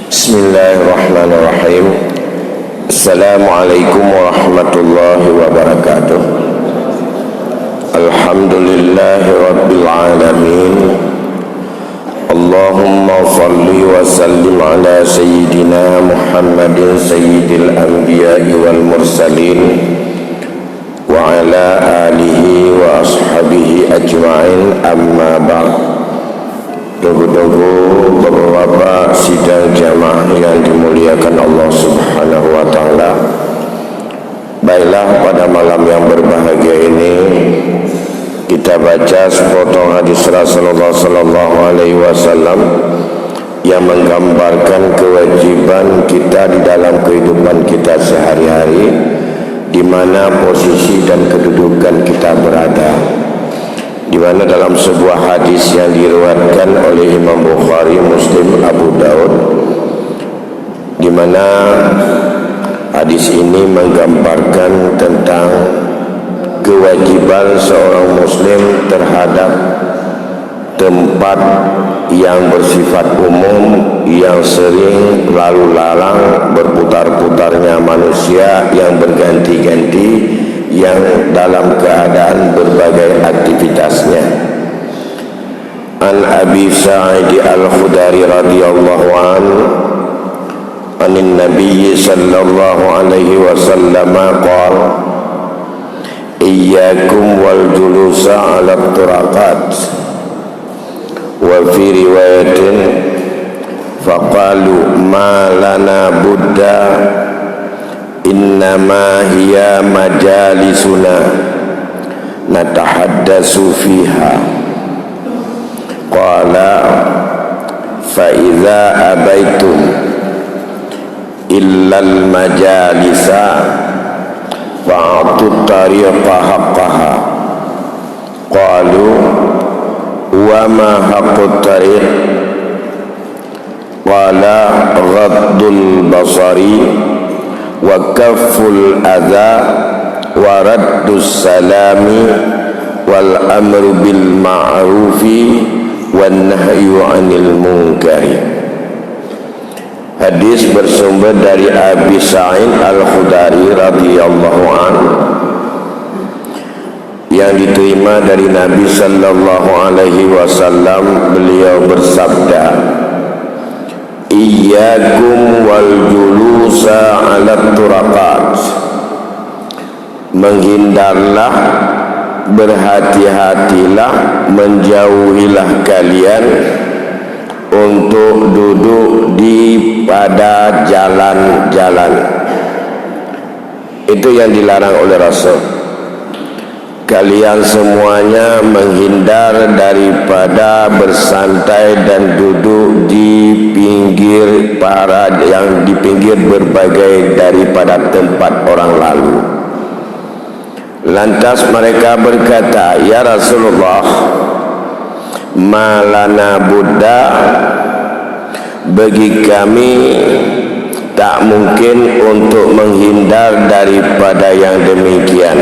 Bismillahirrahmanirrahim. Assalamualaikum warahmatullahi wabarakatuh. Alhamdulillahi rabbil alamin. Allahumma salli wa sallim ala sayyidina Muhammadin sayyidil anbiya'i wal mursalin wa ala alihi wa ashabihi ajma'in, amma ba'd. Tunggu-tunggu beberapa sidang jamaah yang dimuliakan Allah Subhanahu wa ta'ala. Baiklah, pada malam yang berbahagia ini kita baca sepotong hadis Rasulullah sallallahu alaihi wasallam yang menggambarkan kewajiban kita di dalam kehidupan kita sehari-hari, di mana posisi dan kedudukan kita berada. Di mana dalam sebuah hadis yang diriwayatkan oleh Imam Bukhari, Muslim, Abu Daud, di mana hadis ini menggambarkan tentang kewajiban seorang muslim terhadap tempat yang bersifat umum, yang sering lalu lalang berputar-putarnya manusia yang berganti-ganti, yang dalam keadaan berbagai aktivitasnya. An Abi Sa'id Al-Khudri radhiyallahu anhu anin Nabi sallallahu alaihi wasallam qala iyyakum wal julusa 'ala turaqat, wa fi riwayatin faqalu ma lana budda innama hiya majalisuna natahaddasu fiha. Qala fa idza abaitum illal majalisa fa'atu tariqa haqqaha. Qalu wa ma haqqut tariq? Qala ghaddul basari wa kafful adha wa raddus salami wal amru bil ma'rufi wan nahyu 'anil munkari. Hadis bersumber dari Abi Sa'id Al-Khudri radhiyallahu anhu yang diterima dari Nabi sallallahu alaihi wasallam. Beliau bersabda, iyyakum wal julusa 'ala turaqat, menghindarlah, berhati-hatilah, menjauhilah kalian untuk duduk di pada jalan-jalan. Itu yang dilarang oleh Rasul. Kalian semuanya menghindar daripada bersantai dan duduk di pinggir yang di pinggir berbagai daripada tempat orang lalu. Lantas mereka berkata, ya Rasulullah, malana buddha, bagi kami tak mungkin untuk menghindar daripada yang demikian.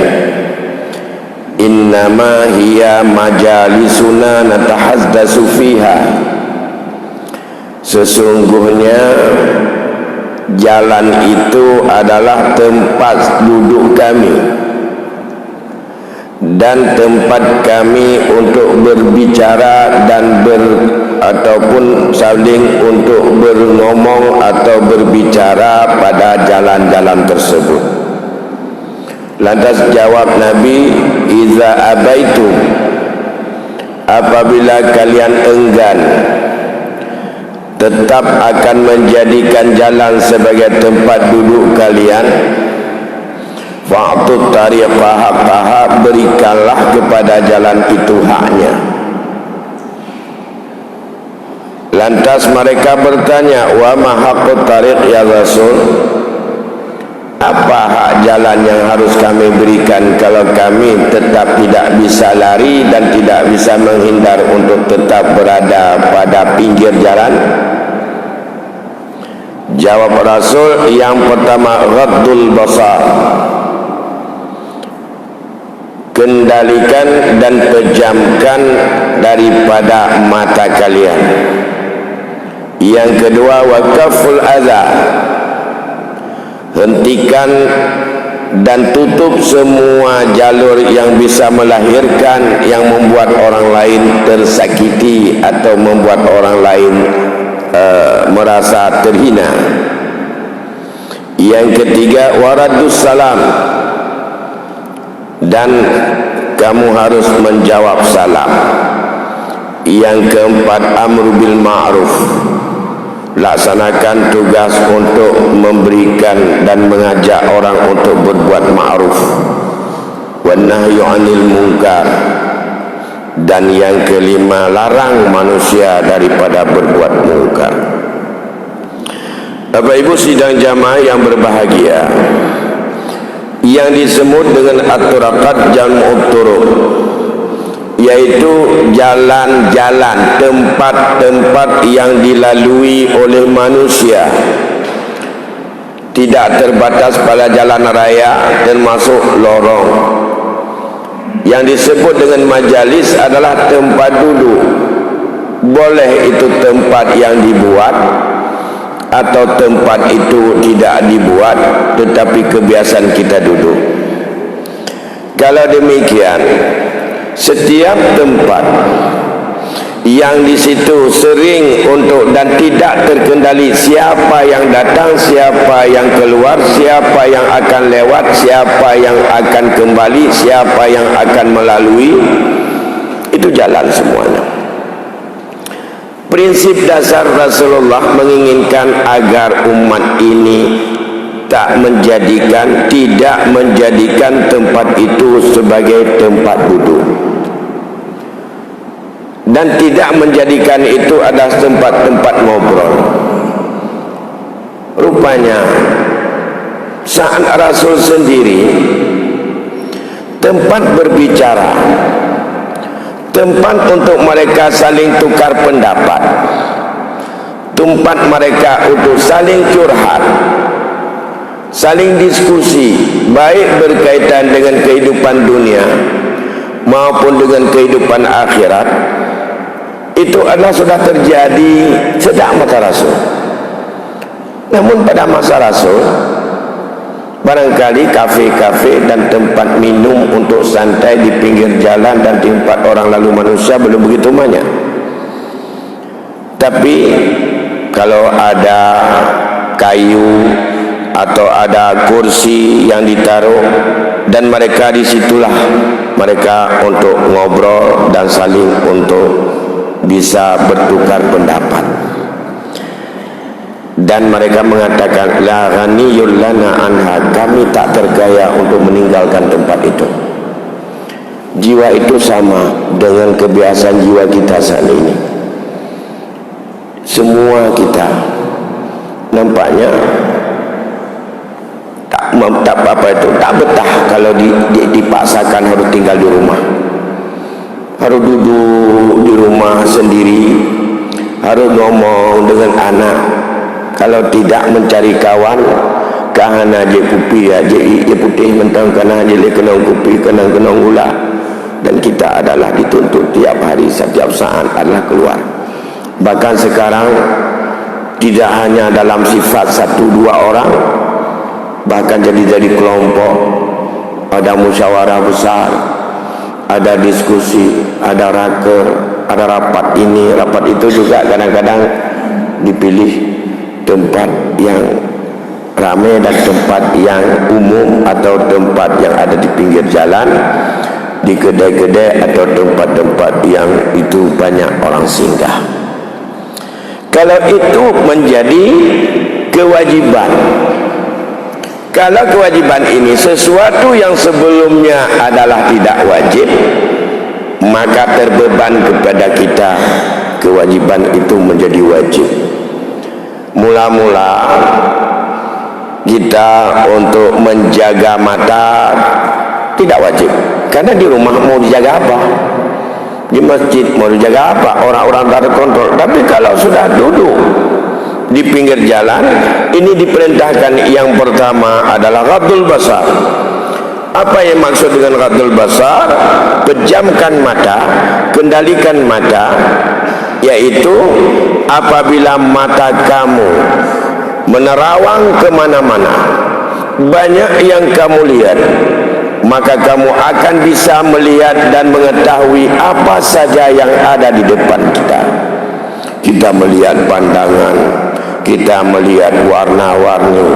Innama hiya majalisuna natahaddatsu fiha, sesungguhnya jalan itu adalah tempat duduk kami dan tempat kami untuk berbicara dan ataupun saling untuk berngomong atau berbicara pada jalan-jalan tersebut. Lantas jawab Nabi, iza abaitu, apabila kalian enggan tetap akan menjadikan jalan sebagai tempat duduk kalian, fa'tut tariqa haqqaha, berikanlah kepada jalan itu haknya. Lantas mereka bertanya, wa ma haqqut tariq ya Rasul? Apa hak jalan yang harus kami berikan kalau kami tetap tidak bisa lari dan tidak bisa menghindar untuk tetap berada pada pinggir jalan? Jawab Rasul, yang pertama ghaddul basar, kendalikan dan pejamkan daripada mata kalian. Yang kedua, wakaful adza, hentikan dan tutup semua jalur yang bisa melahirkan, yang membuat orang lain tersakiti atau membuat orang lain merasa terhina. Yang ketiga, waradus salam, dan kamu harus menjawab salam. Yang keempat, amru bil ma'ruf, laksanakan tugas untuk memberikan dan mengajak orang untuk berbuat ma'ruf. Wan nahyu 'anil munkar, dan yang kelima, larang manusia daripada berbuat mungkar. Bapak Ibu sidang jamaah yang berbahagia, yang disebut dengan at-turaqat jam'ut turuq, yaitu jalan-jalan, tempat-tempat yang dilalui oleh manusia, tidak terbatas pada jalan raya termasuk lorong. Yang disebut dengan majalis adalah tempat duduk. Boleh itu tempat yang dibuat atau tempat itu tidak dibuat, tetapi kebiasaan kita duduk. Kalau demikian, setiap tempat yang di situ sering untuk dan tidak terkendali siapa yang datang, siapa yang keluar, siapa yang akan lewat, siapa yang akan kembali, siapa yang akan melalui, itu jalan semuanya. Prinsip dasar Rasulullah menginginkan agar umat ini tidak menjadikan tempat itu sebagai tempat duduk, dan tidak menjadikan itu adalah tempat-tempat ngobrol. Rupanya saat Rasul sendiri tempat berbicara, tempat untuk mereka saling tukar pendapat, tempat mereka untuk saling curhat, saling diskusi, baik berkaitan dengan kehidupan dunia maupun dengan kehidupan akhirat, itu adalah sudah terjadi sejak masa Rasul. Namun pada masa Rasul, barangkali kafe-kafe dan tempat minum untuk santai di pinggir jalan dan tempat orang lalu manusia belum begitu banyak. Tapi kalau ada kayu atau ada kursi yang ditaruh, dan mereka disitulah mereka untuk ngobrol dan saling untuk bisa bertukar pendapat. Dan mereka mengatakan, la ghaniyul lana anha, kami tak tergaya untuk meninggalkan tempat itu. Jiwa itu sama dengan kebiasaan jiwa kita saat ini. Semua kita nampaknya tak betah kalau dipaksakan harus tinggal di rumah, harus duduk di rumah sendiri, harus ngomong dengan anak. Kalau tidak mencari kawan, kahana je pupi je putih mentang kana je le kenang kupi kenang gula. Dan kita adalah dituntut tiap hari, setiap saat adalah keluar. Bahkan sekarang tidak hanya dalam sifat 1-2 orang, bahkan jadi kelompok, ada musyawarah besar, ada diskusi, ada raker, ada rapat ini, rapat itu. Juga kadang-kadang dipilih tempat yang ramai dan tempat yang umum, atau tempat yang ada di pinggir jalan, di kedai-kedai, atau tempat-tempat yang itu banyak orang singgah. Kalau itu menjadi kewajiban, kalau kewajiban ini sesuatu yang sebelumnya adalah tidak wajib, maka terbeban kepada kita kewajiban itu menjadi wajib. Mula-mula kita untuk menjaga mata tidak wajib, karena di rumah mau dijaga apa, di masjid mau dijaga apa, orang-orang tak terkontrol. Tapi kalau sudah duduk di pinggir jalan, ini diperintahkan yang pertama adalah ghadul basar. Apa yang maksud dengan ghadul basar? Pejamkan mata, kendalikan mata. yaitu apabila mata kamu menerawang kemana-mana, banyak yang kamu lihat, maka kamu akan bisa melihat dan mengetahui apa saja yang ada di depan kita. Kita melihat pandangan, kita melihat warna-warni,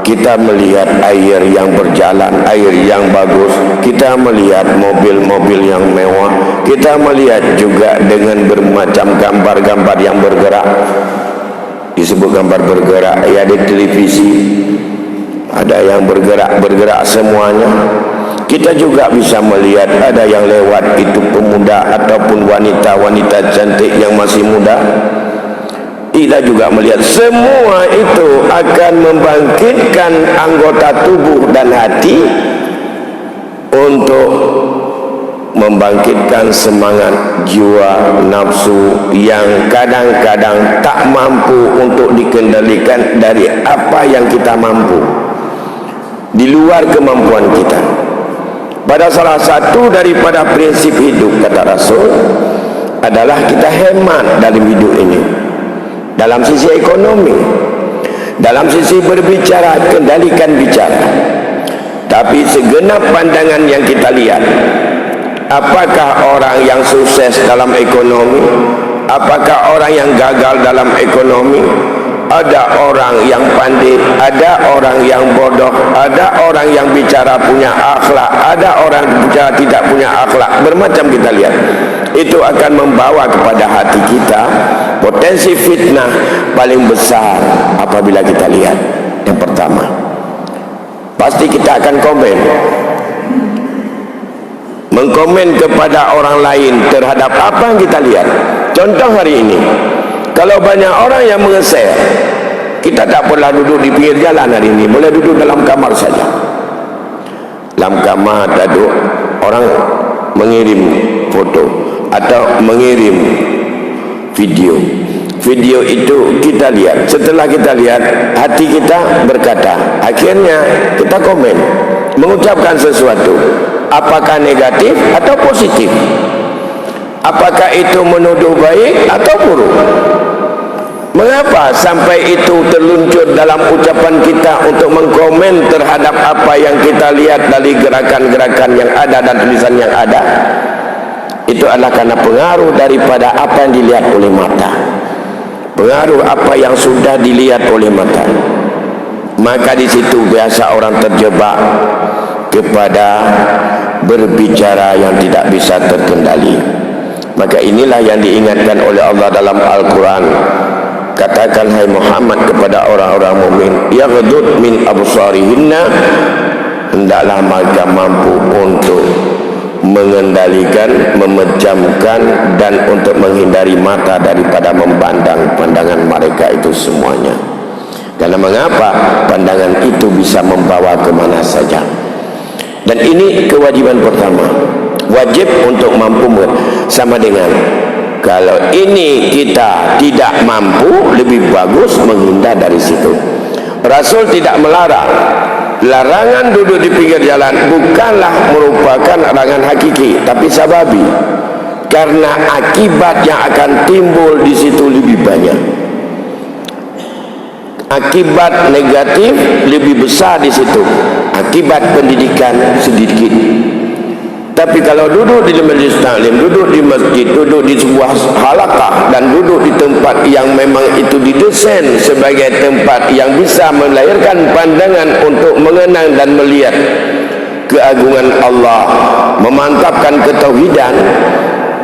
kita melihat air yang berjalan, air yang bagus, kita melihat mobil-mobil yang mewah, kita melihat juga dengan bermacam gambar-gambar yang bergerak. Disebut gambar bergerak, ya, di televisi ada yang bergerak semuanya. Kita juga bisa melihat ada yang lewat, itu pemuda ataupun wanita-wanita cantik yang masih muda. Kita juga melihat semua itu akan membangkitkan anggota tubuh dan hati untuk membangkitkan semangat jiwa nafsu yang kadang-kadang tak mampu untuk dikendalikan dari apa yang kita mampu, di luar kemampuan kita. Pada salah satu daripada prinsip hidup, kata Rasul, adalah kita hemat dalam hidup ini, dalam sisi ekonomi, dalam sisi berbicara, kendalikan bicara. Tapi segenap pandangan yang kita lihat, apakah orang yang sukses dalam ekonomi, apakah orang yang gagal dalam ekonomi, ada orang yang pandai, ada orang yang bodoh, ada orang yang bicara punya akhlak, ada orang bicara tidak punya akhlak, bermacam kita lihat. Itu akan membawa kepada hati kita potensi fitnah paling besar apabila kita lihat. Yang pertama, pasti kita akan komen, mengkomen kepada orang lain terhadap apa yang kita lihat. Contoh hari ini, kalau banyak orang yang menge-share, kita tak perlu duduk di pinggir jalan hari ini, boleh duduk dalam kamar saja. Dalam kamar duduk, orang mengirim foto atau mengirim video. Video itu kita lihat, setelah kita lihat, hati kita berkata, akhirnya kita komen, mengucapkan sesuatu, apakah negatif atau positif, apakah itu menuduh baik atau buruk. Mengapa sampai itu terluncur dalam ucapan kita untuk mengkomen terhadap apa yang kita lihat dari gerakan-gerakan yang ada dan tulisan yang ada? Itu adalah karena pengaruh daripada apa yang dilihat oleh mata, pengaruh apa yang sudah dilihat oleh mata. Maka di situ biasa orang terjebak kepada berbicara yang tidak bisa terkendali. Maka inilah yang diingatkan oleh Allah dalam Al-Quran. Katakan, hai Muhammad, kepada orang-orang mukmin, yaghdud min absarihinna, hendaklah mereka mampu untuk mengendalikan, memejamkan, dan untuk menghindari mata daripada memandang pandangan mereka itu semuanya. Karena mengapa? Pandangan itu bisa membawa kemana saja. Dan ini kewajiban pertama, wajib untuk mampu. Sama dengan kalau ini kita tidak mampu, lebih bagus menghindar dari situ. Rasul tidak melarang. Larangan duduk di pinggir jalan bukanlah merupakan larangan hakiki, tapi sababi. Karena akibat yang akan timbul di situ lebih banyak. Akibat negatif lebih besar di situ. Akibat pendidikan sedikit. Tapi kalau duduk di majelis taklim, duduk di masjid, duduk di sebuah halaqah, dan duduk di tempat yang memang itu didesain sebagai tempat yang bisa melahirkan pandangan untuk mengenang dan melihat keagungan Allah, memantapkan ketauhidan,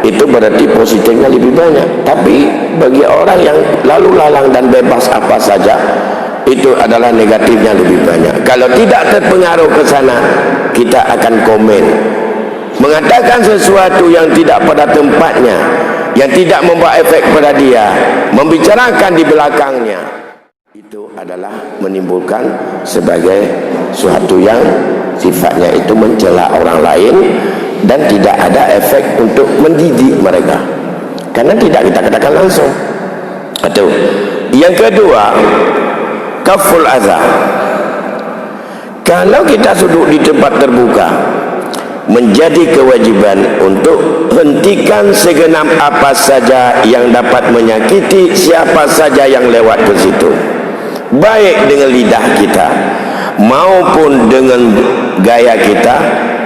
itu berarti positifnya lebih banyak. Tapi bagi orang yang lalu lalang dan bebas apa saja, itu adalah negatifnya lebih banyak. Kalau tidak terpengaruh ke sana, kita akan komen, mengatakan sesuatu yang tidak pada tempatnya, yang tidak membawa efek pada dia, membicarakan di belakangnya, itu adalah menimbulkan sebagai suatu yang sifatnya itu mencela orang lain dan tidak ada efek untuk mendidik mereka, karena tidak kita katakan langsung. Atau yang kedua, kaful azab. Kalau kita duduk di tempat terbuka, menjadi kewajiban untuk hentikan segenap apa saja yang dapat menyakiti siapa saja yang lewat ke situ, baik dengan lidah kita maupun dengan gaya kita,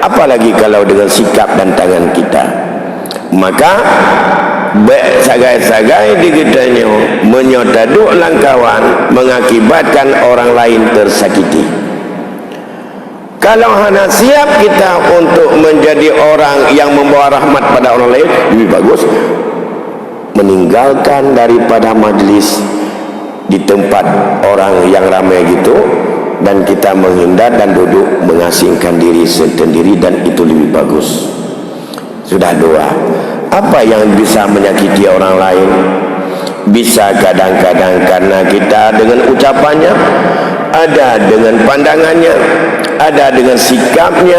apalagi kalau dengan sikap dan tangan kita. Maka sagai-sagai digedanya menyotaduk langkawan mengakibatkan orang lain tersakiti. Kalau hanya siap kita untuk menjadi orang yang membawa rahmat pada orang lain, lebih bagus meninggalkan daripada majlis di tempat orang yang ramai gitu, dan kita menghindar dan duduk mengasingkan diri sendiri, dan itu lebih bagus. Sudah dua. Apa yang bisa menyakiti orang lain? Bisa kadang-kadang karena kita dengan ucapannya, ada dengan pandangannya, ada dengan sikapnya,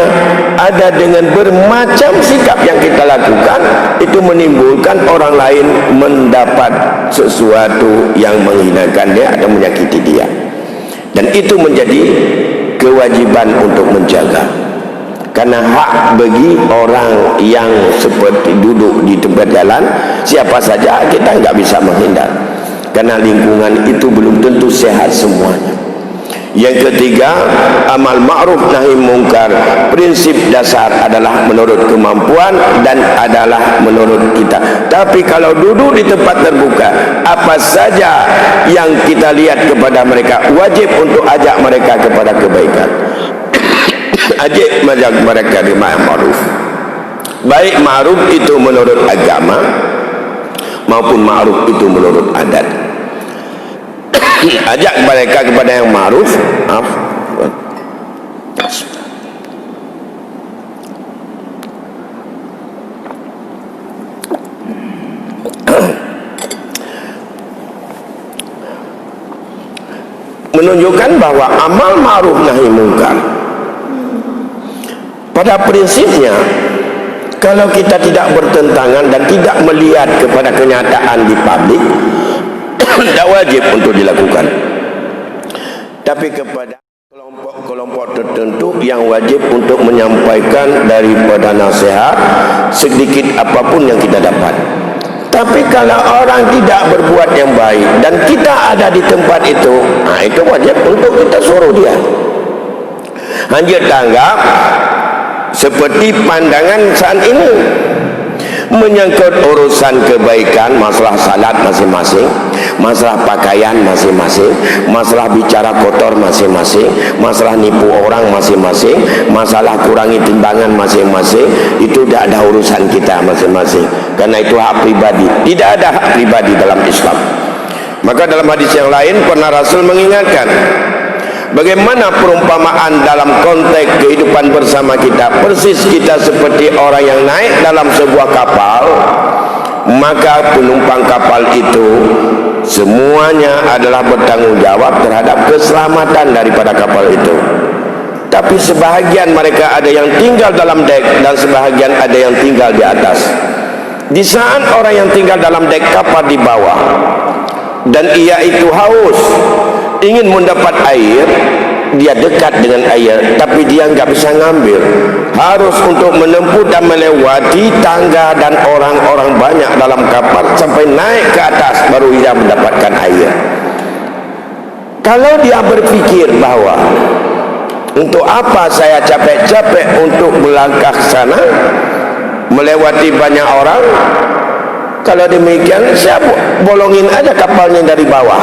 ada dengan bermacam sikap yang kita lakukan, itu menimbulkan orang lain mendapat sesuatu yang menghinakan dia atau menyakiti dia. Dan itu menjadi kewajiban untuk menjaga, karena hak bagi orang yang seperti duduk di tempat jalan, siapa saja kita nggak bisa menghindar, karena lingkungan itu belum tentu sehat semuanya. Yang ketiga, amal ma'ruf nahi mungkar, prinsip dasar adalah menurut kemampuan dan adalah menurut kita. Tapi kalau duduk di tempat terbuka, apa saja yang kita lihat kepada mereka, wajib untuk ajak mereka kepada kebaikan. Ajak mereka di ma'ruf, baik ma'ruf itu menurut agama maupun ma'ruf itu menurut adat. Ajak mereka kepada yang ma'ruf. Menunjukkan bahwa amal ma'ruf nahi mungkar pada prinsipnya, kalau kita tidak bertentangan dan tidak melihat kepada kenyataan di publik, tidak wajib untuk dilakukan. Tapi kepada kelompok-kelompok tertentu yang wajib untuk menyampaikan daripada nasihat sedikit apapun yang kita dapat. Tapi kalau orang tidak berbuat yang baik dan kita ada di tempat itu, itu wajib untuk kita suruh dia. Hanya tanggap seperti pandangan saat ini menyangkut urusan kebaikan, masalah salat masing-masing, masalah pakaian masing-masing, masalah bicara kotor masing-masing, masalah nipu orang masing-masing, masalah kurangi timbangan masing-masing, itu tidak ada urusan kita masing-masing, karena itu hak pribadi. Tidak ada hak pribadi dalam Islam. Maka dalam hadis yang lain pernah Rasul mengingatkan bagaimana perumpamaan dalam konteks kehidupan bersama kita. Persis kita seperti orang yang naik dalam sebuah kapal, maka penumpang kapal itu semuanya adalah bertanggung jawab terhadap keselamatan daripada kapal itu. Tapi sebahagian mereka ada yang tinggal dalam dek dan sebahagian ada yang tinggal di atas. Di saat orang yang tinggal dalam dek kapal di bawah dan ia itu haus, ingin mendapat air, dia dekat dengan air, tapi dia nggak bisa ngambil, harus untuk menempuh dan melewati tangga dan orang-orang banyak dalam kapal sampai naik ke atas baru dia mendapatkan air. Kalau dia berpikir bahwa untuk apa saya capek-capek untuk melangkah sana melewati banyak orang, kalau demikian saya bolongin aja kapalnya dari bawah,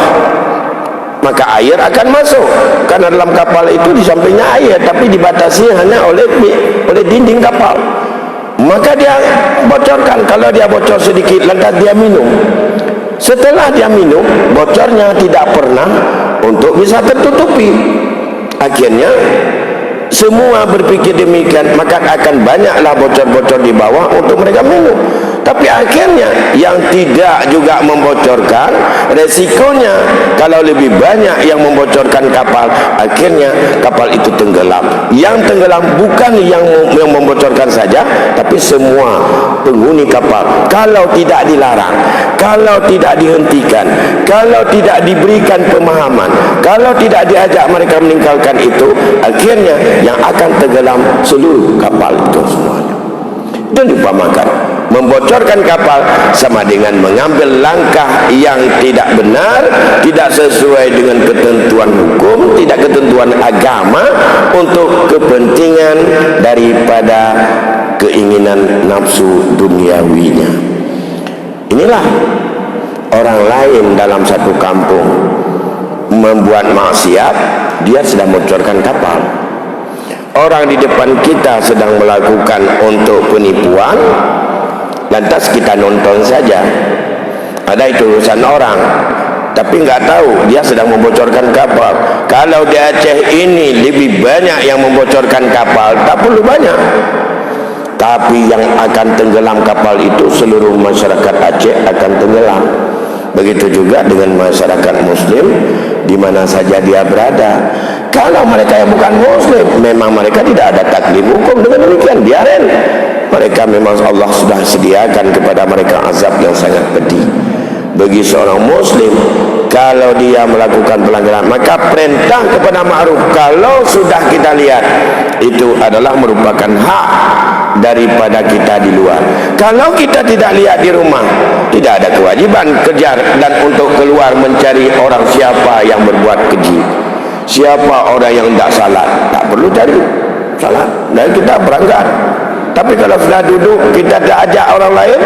maka air akan masuk, karena dalam kapal itu di sampingnya air, tapi dibatasi hanya oleh dinding kapal. Maka dia bocorkan. Kalau dia bocor sedikit, lantas dia minum. Setelah dia minum, bocornya tidak pernah untuk bisa tertutupi. Akhirnya semua berpikir demikian, maka akan banyaklah bocor-bocor di bawah untuk mereka minum. Tapi akhirnya yang tidak juga membocorkan, resikonya kalau lebih banyak yang membocorkan kapal, akhirnya kapal itu tenggelam. Yang tenggelam bukan yang membocorkan saja, tapi semua penghuni kapal. Kalau tidak dilarang, kalau tidak dihentikan, kalau tidak diberikan pemahaman, kalau tidak diajak mereka meninggalkan itu, akhirnya yang akan tenggelam seluruh kapal itu semuanya. Dan diumpamakan membocorkan kapal sama dengan mengambil langkah yang tidak benar, tidak sesuai dengan ketentuan hukum, tidak ketentuan agama, untuk kepentingan daripada keinginan nafsu duniawinya. Inilah orang lain dalam satu kampung membuat maksiat, dia sedang membocorkan kapal. Orang di depan kita sedang melakukan untuk penipuan, lantas kita nonton saja. Ada itu urusan orang, tapi nggak tahu dia sedang membocorkan kapal. Kalau di Aceh ini lebih banyak yang membocorkan kapal, tak perlu banyak. Tapi yang akan tenggelam kapal itu seluruh masyarakat Aceh akan tenggelam. Begitu juga dengan masyarakat Muslim di mana saja dia berada. Kalau mereka yang bukan Muslim, memang mereka tidak ada taklim hukum, dengan demikian biarin. Mereka memang Allah sudah sediakan kepada mereka azab yang sangat pedih. Bagi seorang Muslim, kalau dia melakukan pelanggaran, maka perintah kepada ma'ruf, kalau sudah kita lihat, itu adalah merupakan hak daripada kita di luar. Kalau kita tidak lihat di rumah, tidak ada kewajiban kejar dan untuk keluar mencari orang siapa yang berbuat keji, siapa orang yang tidak salat, tak perlu cari salat, dan kita berangkat. Tapi kalau sudah duduk, kita tak ajak orang lain,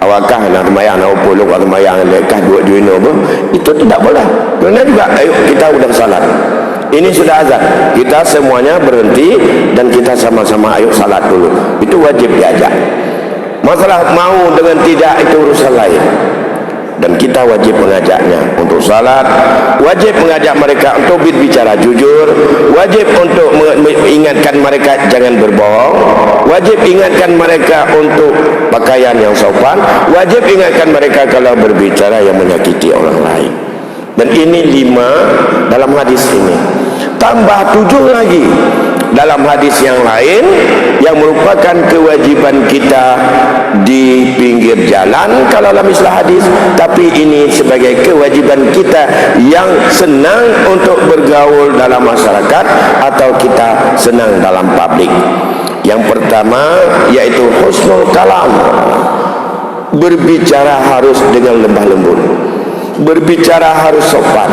awakah nak semayang, nak upuluk, nak semayang, lekah duit-duit apa, itu tidak boleh. Kerana juga, ayo kita sudah salat, ini sudah azan, kita semuanya berhenti dan kita sama-sama ayo salat dulu. Itu wajib diajak. Masalah mau dengan tidak, itu urusan lain. Dan kita wajib mengajaknya untuk salat, wajib mengajak mereka untuk berbicara jujur, wajib untuk mengingatkan mereka jangan berbohong, wajib ingatkan mereka untuk pakaian yang sopan, wajib ingatkan mereka kalau berbicara yang menyakiti orang lain. Dan ini 5 dalam hadis ini, tambah 7 lagi dalam hadis yang lain yang merupakan kewajiban kita di pinggir jalan kalau dalam istilah hadis, tapi ini sebagai kewajiban kita yang senang untuk bergaul dalam masyarakat atau kita senang dalam publik. Yang pertama yaitu husnul kalam, berbicara harus dengan lemah lembut, berbicara harus sopan.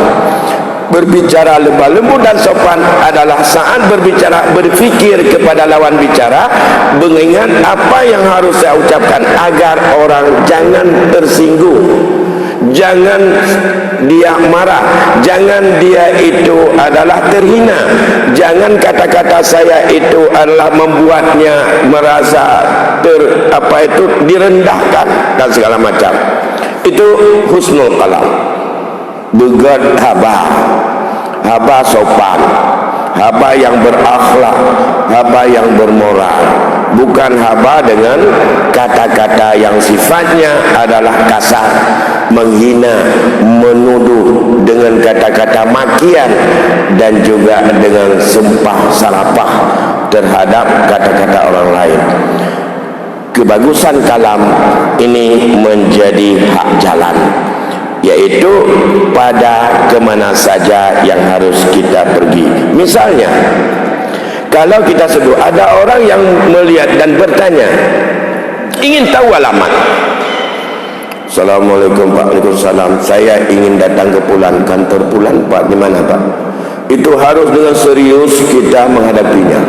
Berbicara lemah lembut dan sopan adalah saat berbicara berfikir kepada lawan bicara, mengingat apa yang harus saya ucapkan agar orang jangan tersinggung, jangan dia marah, jangan dia itu adalah terhina, jangan kata-kata saya itu adalah membuatnya merasa direndahkan dan segala macam. Itu husnul kalam. Begat haba sopan, haba yang berakhlak, haba yang bermoral, bukan haba dengan kata-kata yang sifatnya adalah kasar, menghina, menuduh dengan kata-kata makian dan juga dengan sumpah salapah terhadap kata-kata orang lain. Kebagusan kalam ini menjadi hak jalan, yaitu pada kemana saja yang harus kita pergi. Misalnya, kalau kita sebut ada orang yang melihat dan bertanya, ingin tahu alamat. Assalamualaikum Pak. Waalaikumsalam. Saya ingin datang ke Pulan, kantor Pulan Pak, di mana Pak? Itu harus dengan serius kita menghadapinya.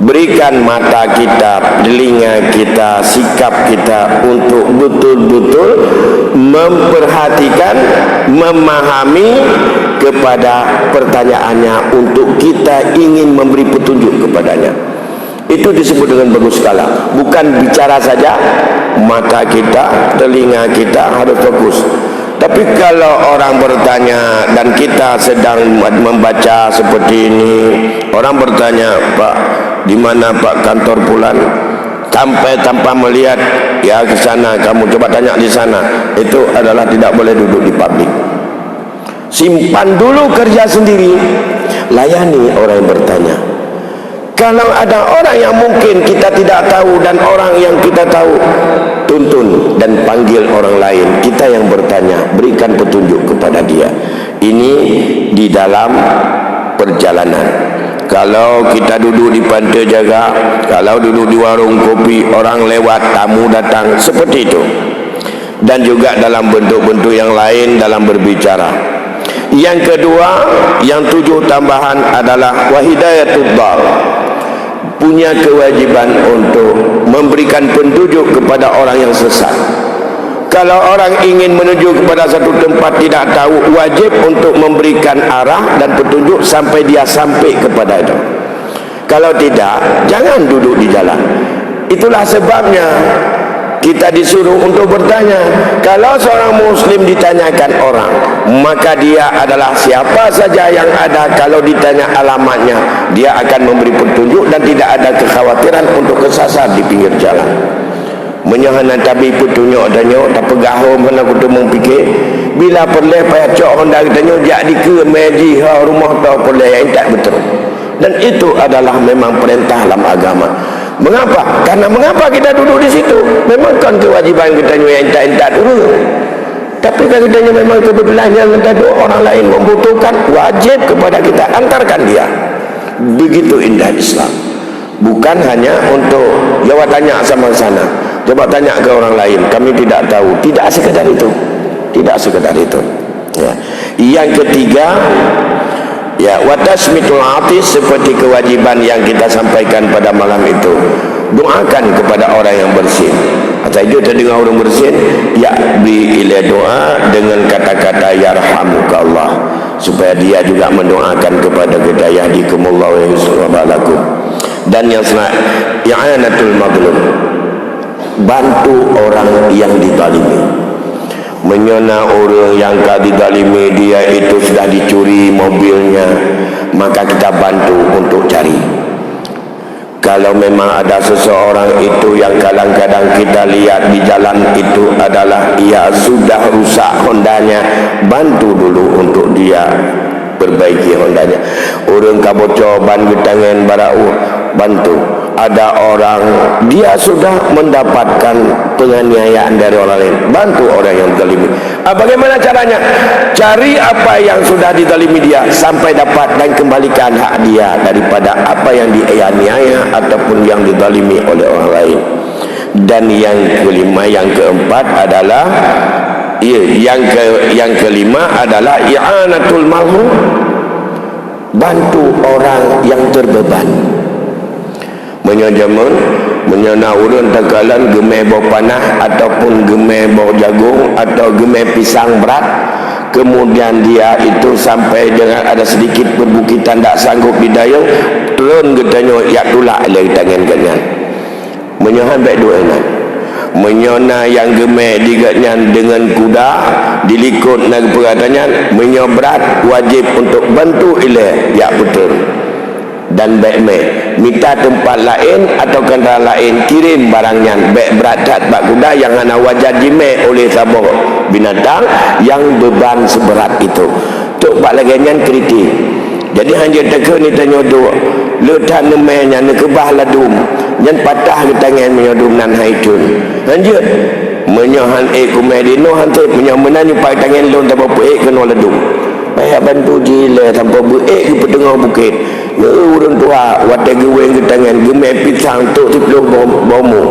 Berikan mata kita, telinga kita, sikap kita untuk betul-betul memperhatikan, memahami kepada pertanyaannya untuk kita ingin memberi petunjuk kepadanya. Itu disebut dengan bagus skala. Bukan bicara saja, mata kita, telinga kita harus fokus. Tapi kalau orang bertanya dan kita sedang membaca seperti ini, orang bertanya, Pak, di mana Pak kantor Pulan? tanpa melihat ya ke sana, kamu coba tanya di sana, itu adalah tidak boleh duduk di publik. Simpan dulu kerja sendiri, layani orang yang bertanya. Kalau ada orang yang mungkin kita tidak tahu dan orang yang kita tahu, tuntun dan panggil orang lain, kita yang bertanya, berikan petunjuk kepada dia. Ini di dalam perjalanan. Kalau kita duduk di pantai jaga, kalau duduk di warung kopi, orang lewat, tamu datang, seperti itu. Dan juga dalam bentuk-bentuk yang lain dalam berbicara. Yang kedua, yang 7 tambahan adalah wahidayatud dhal, punya kewajiban untuk memberikan petunjuk kepada orang yang sesat. Kalau orang ingin menuju kepada satu tempat tidak tahu, wajib untuk memberikan arah dan petunjuk sampai dia sampai kepada itu. Kalau tidak, jangan duduk di jalan. Itulah sebabnya kita disuruh untuk bertanya. Kalau seorang muslim ditanyakan orang, maka dia adalah siapa saja yang ada, kalau ditanya alamatnya, dia akan memberi petunjuk dan tidak ada kekhawatiran untuk kesasar di pinggir jalan. Menyohana tabi petunjuk tanya, tak pegahom mana kutu mengfikir. Bila perleh payah cok honda tanya, jadi ke meji rumah tau perleh yang tak betul. Dan itu adalah memang perintah dalam agama. Mengapa? Karena mengapa kita duduk di situ? Memang kan kewajiban kita yang tak dulu. Tapi kalau kita memang kebetulan yang kita orang lain membutuhkan, wajib kepada kita antarkan dia. Begitu indah Islam. Bukan hanya untuk jawab tanya sama sana, coba tanya ke orang lain, kami tidak tahu. Tidak sekedar itu. Tidak sekedar itu. Ya. Yang ketiga, ya, watasmitul atis, seperti kewajiban yang kita sampaikan pada malam itu. Doakan kepada orang yang bersin. Atau itu terdengar orang bersin, ya bi ila doa dengan kata-kata yarhamukallah, supaya dia juga mendoakan kepada kita, yahdikumullah wa yuslih balakum. Dan yang selanjutnya, i'anatul mazlum, bantu orang yang dizalimi. Menyona orang yang dizalimi, dia itu sudah dicuri mobilnya, maka kita bantu untuk cari. Kalau memang ada seseorang itu yang kadang-kadang kita lihat di jalan itu adalah ia sudah rusak Hondanya, bantu dulu untuk dia perbaiki Hondanya. Orang kabocor ban getangan barau, bantu. Ada orang dia sudah mendapatkan penganiayaan dari orang lain, bantu orang yang zalimi. Bagaimana caranya? Cari apa yang sudah dizalimi dia sampai dapat dan kembalikan hak dia daripada apa yang dianiaya ataupun yang dizalimi oleh orang lain. Dan yang kelima, yang keempat adalah yang kelima adalah i'anatul mahrum, bantu orang yang terbeban. Menyona urun tagalan gemai bau panah ataupun gemai bau jagung atau gemai pisang berat, kemudian dia itu sampai dengan ada sedikit perbukitan tak sanggup didayung, turun getanya yak tulak lagi tangan ganyan. Menyohan baik dua enak. Menyona yang gemai digatnyan dengan kuda dilikut nak perkataan menyobrat, wajib untuk bantu ileh yak betul. Dan baik minta tempat lain atau kendaraan lain kirim barangnya baik berat bak kuda yang ana wajah jime oleh sabuk binatang yang beban seberat itu tok bak lagian kritik. Jadi hanya teka ni tanya tu letan nemenya ne kebah ladum nyan patah ke tangan menyodum nan haitun hanya menyohan kumedino hantu menyomenan pai tangan lon tak apa kena ladum payah bantu gila tanpa buik ke tengah bukit. Urang tua wadah geweng ke tangan gemai pisang tu tiploh bomu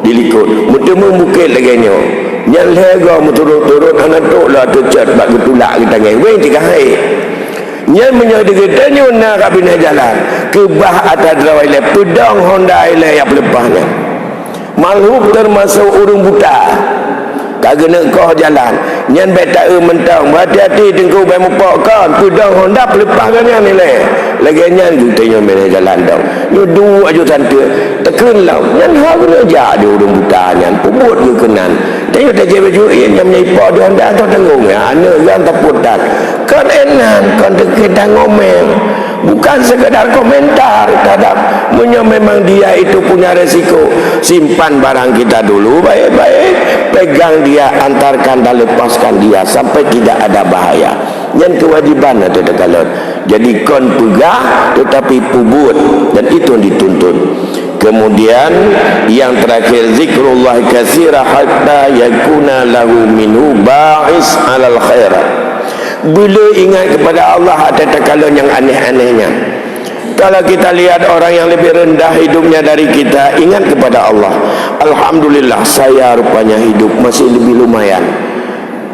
dilikut mutemu bukit lagi nyo nyan lega muturut-turut anak tok lah tercat bak getulak ke tangan weng tiga hai nyan menyodi getanyo nak kabina jalan kebah atas drawai le pedang Honda ile yang pelepahnya makhluk termasuk urang buta kagak nak kau jalan nyan betak mentang hati-hati tengku bai mupok kan pedang Honda pelepahkan yang nilai lagi nyan gutanya mana jalan dah nyo du aju tante tekun lah nyan hal aja dia urang buta nyan pubut ke kenan dia tak je baju yang nyai po dia Honda tu tanggung ya ana yang teputan kon enan kon kita ngomel, bukan sekedar komentar terhadap memang dia itu punya resiko. Simpan barang kita dulu baik-baik, pegang dia, antarkan dan lepaskan dia sampai tidak ada bahaya. Yang kewajiban itu kalau jadi kon pegah tetapi pubut, dan itu dituntut. Kemudian yang terakhir, zikrullah katsira hatta yakuna lahu minhu ba'is alal khairat. Bila ingat kepada Allah ada takalun yang aneh-anehnya. Kalau kita lihat orang yang lebih rendah hidupnya dari kita, ingat kepada Allah. Alhamdulillah saya rupanya hidup masih lebih lumayan.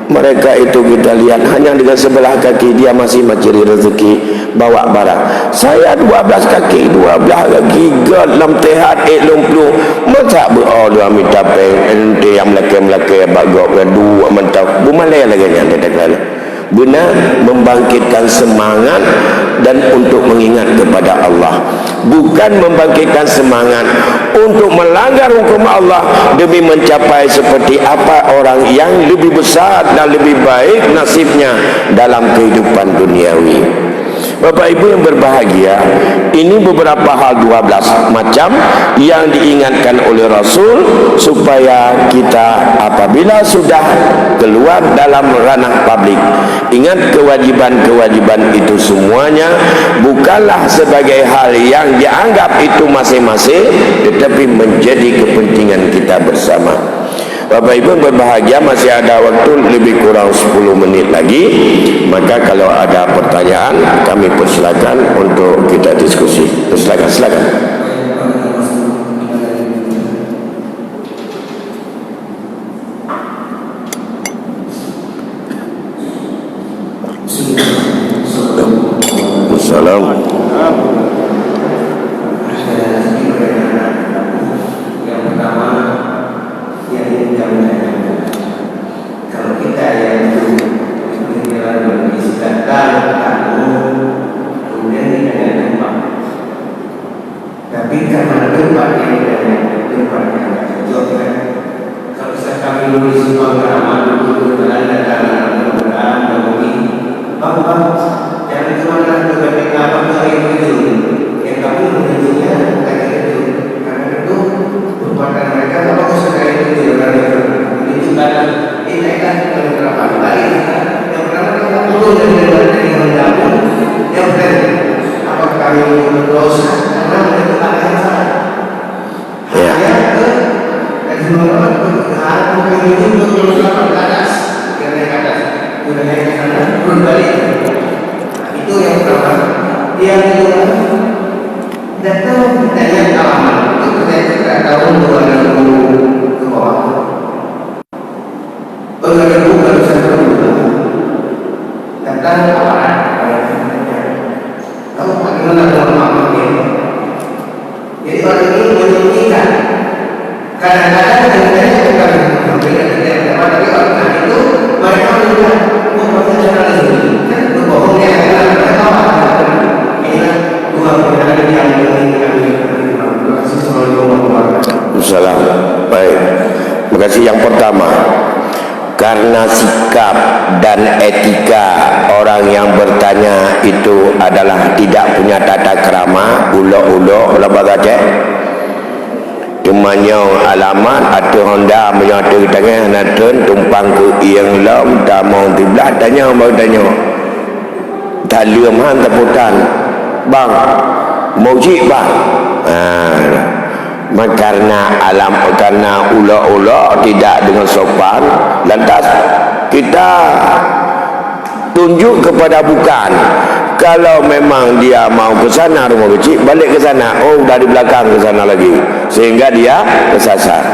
Mereka itu kita lihat hanya dengan sebelah kaki dia masih mencari rezeki, bawa barang. Saya 12 kaki, 12 kaki, dalam tehat lumpur. Masa dua minta peng, ente yang melaka-melaka bagok dua mentau. Bumalai lagi yang dia kata. Benar membangkitkan semangat dan untuk mengingat kepada Allah, bukan membangkitkan semangat untuk melanggar hukum Allah demi mencapai seperti apa orang yang lebih besar dan lebih baik nasibnya dalam kehidupan duniawi. Bapak Ibu yang berbahagia, ini beberapa hal 12 macam yang diingatkan oleh Rasul supaya kita apabila sudah keluar dalam ranah publik, ingat kewajiban-kewajiban itu semuanya bukanlah sebagai hal yang dianggap itu masing-masing, tetapi menjadi kepentingan kita bersama. Bapak Ibu berbahagia, masih ada waktu lebih kurang 10 menit lagi. Maka kalau ada pertanyaan, kami persilakan untuk kita diskusi. Silakan. Assalamualaikum. Yang pertama, karena sikap dan etika orang yang bertanya itu adalah tidak punya tata krama, ulok-ulok lembaga cek kemanyau alamat atau Honda menyatu tangan natun tumpang ke yang lam tak mau tiblah tanya mau tanya tak liam taputan bang mau cik bang karena ulok-ulok tidak dengan sopan, lantas kita tunjuk kepada bukan. Kalau memang dia mau ke sana rumah kecil, balik ke sana, oh dari belakang ke sana lagi, sehingga dia kesasar.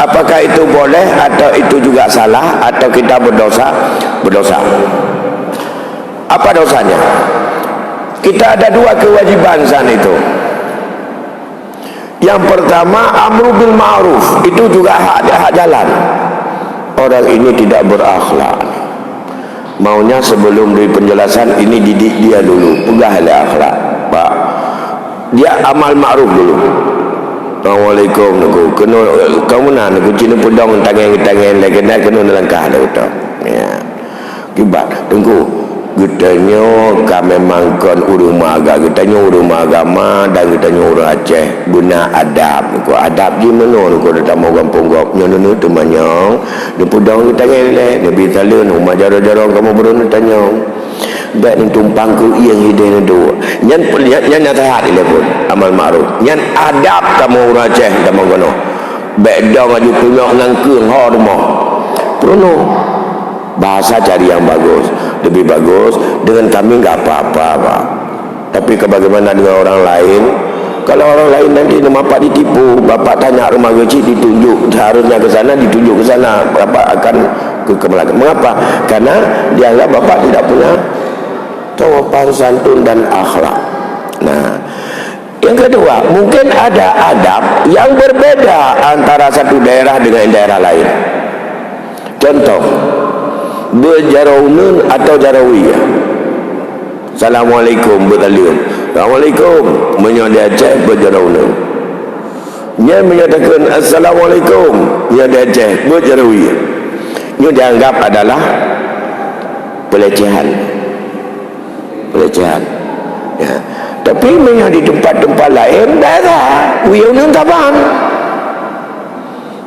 Apakah itu boleh atau itu juga salah atau kita berdosa? Berdosa. Apa dosanya? Kita ada dua kewajiban saat itu. Yang pertama, amru bil ma'ruf, itu juga hak jalan. Orang ini tidak berakhlak, maunya sebelum dari penjelasan ini didik dia dulu, pegahlah akhlak pak, dia amal ma'ruf dulu. Assalamualaikum naku kena kamu nak naku cina pedang tangan lagi nak kena langkah dah betul ya kibat tunggu Getanya kami mangkon urung agama, getanya urung agama dan getanya urung Aceh guna adab. Ko adab di mana ko datang mau kampung gop nyono tu manyong. Di pudong kita ngele, di bitalun rumah jaro-jaro kamu berun tanya. Baik ni tumpang ku yang hidayah dua. Nyan nasihat ile pun amal ma'ruf. Nyan adab kamu urung Aceh kamu kono. Baik dong aju punya ngangkeung ha rumah. Prono bahasa cari yang bagus, lebih bagus. Dengan kami enggak apa-apa, Pak. Tapi bagaimana dengan orang lain? Kalau orang lain nanti bapak ditipu, bapak tanya rumah gaji ditunjuk, seharusnya ke sana ditunjuk ke sana, bapak akan ke belakang. Mengapa? Karena dianggap bapak tidak punya sopan santun dan akhlak. Nah, yang kedua, mungkin ada adab yang berbeda antara satu daerah dengan daerah lain. Contoh, berjaraunun atau jarawiyah. Assalamualaikum bertalium. Assalamualaikum menyodai Aceh berjaraunun. Nya menyatakan Assalamualaikum menyodai Aceh berjarawiyah. Ini dianggap adalah pelecehan. Ya. Tapi memang di tempat-tempat lain daerah wiyunun taban.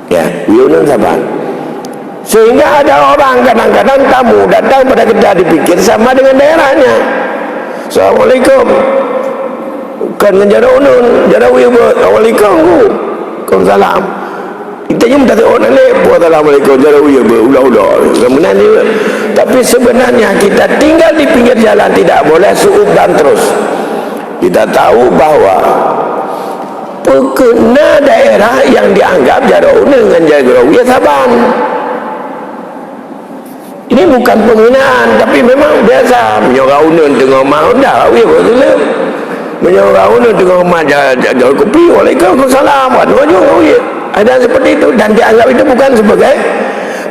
Ya, wiyunun taban. Sehingga ada orang kadang-kadang tamu datang pada kita dipikir sama dengan daerahnya. Assalamualaikum. Kan jaraunun, jarawi buat Assalamualaikum. Waalaikumsalam. Kita ni minta orang ni buat Assalamualaikum jarawi ulah-ulah. Kemudian dia. Tapi sebenarnya kita tinggal di pinggir jalan tidak boleh suudzon terus. Kita tahu bahawa pekena daerah yang dianggap jaraunun dengan jarawi saban. Ini bukan penghinaan, tapi memang biasa menyorang unun tengah rumah dah weh boleh menyorang unun tengah rumah jaga kopi waalaikumsalam ada seperti itu dan dianggap itu bukan sebagai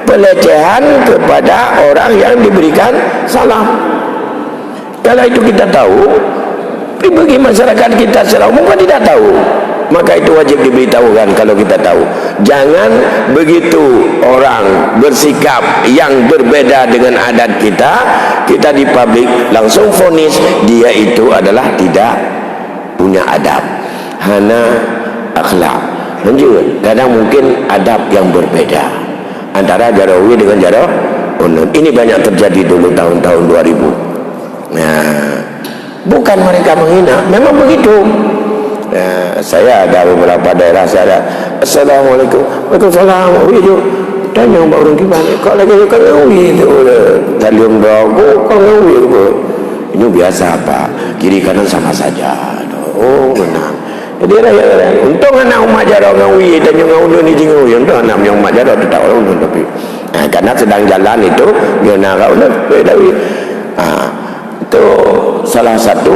pelecehan kepada orang yang diberikan salam. Kalau itu kita tahu, tapi bagi masyarakat kita secara umum kan tidak tahu, maka itu wajib diberitahukan. Kalau kita tahu, jangan begitu orang bersikap yang berbeda dengan adat kita di publik langsung vonis dia itu adalah tidak punya adab, hana akhlak. Lanjut, kadang mungkin adab yang berbeda antara jarawi dengan jaraunun. Ini banyak terjadi dulu tahun-tahun 2000. Nah, bukan mereka menghina, memang begitu. Ya, saya ada beberapa daerah saya ada Assalamualaikum, Waalaikumsalam. Wih, tanya orang gimana? Kalau lagi kalau itu talium dogo, kalau itu ini biasa apa? Kiri kanan sama saja. Oh, menang. Jadi raya untung anak umat jarang ngawi dan yang ngau ni jingu yang tu anak yang umat jarang tu tahu orang tapi karena sedang jalan itu dia nak kau nak dawi. Itu salah satu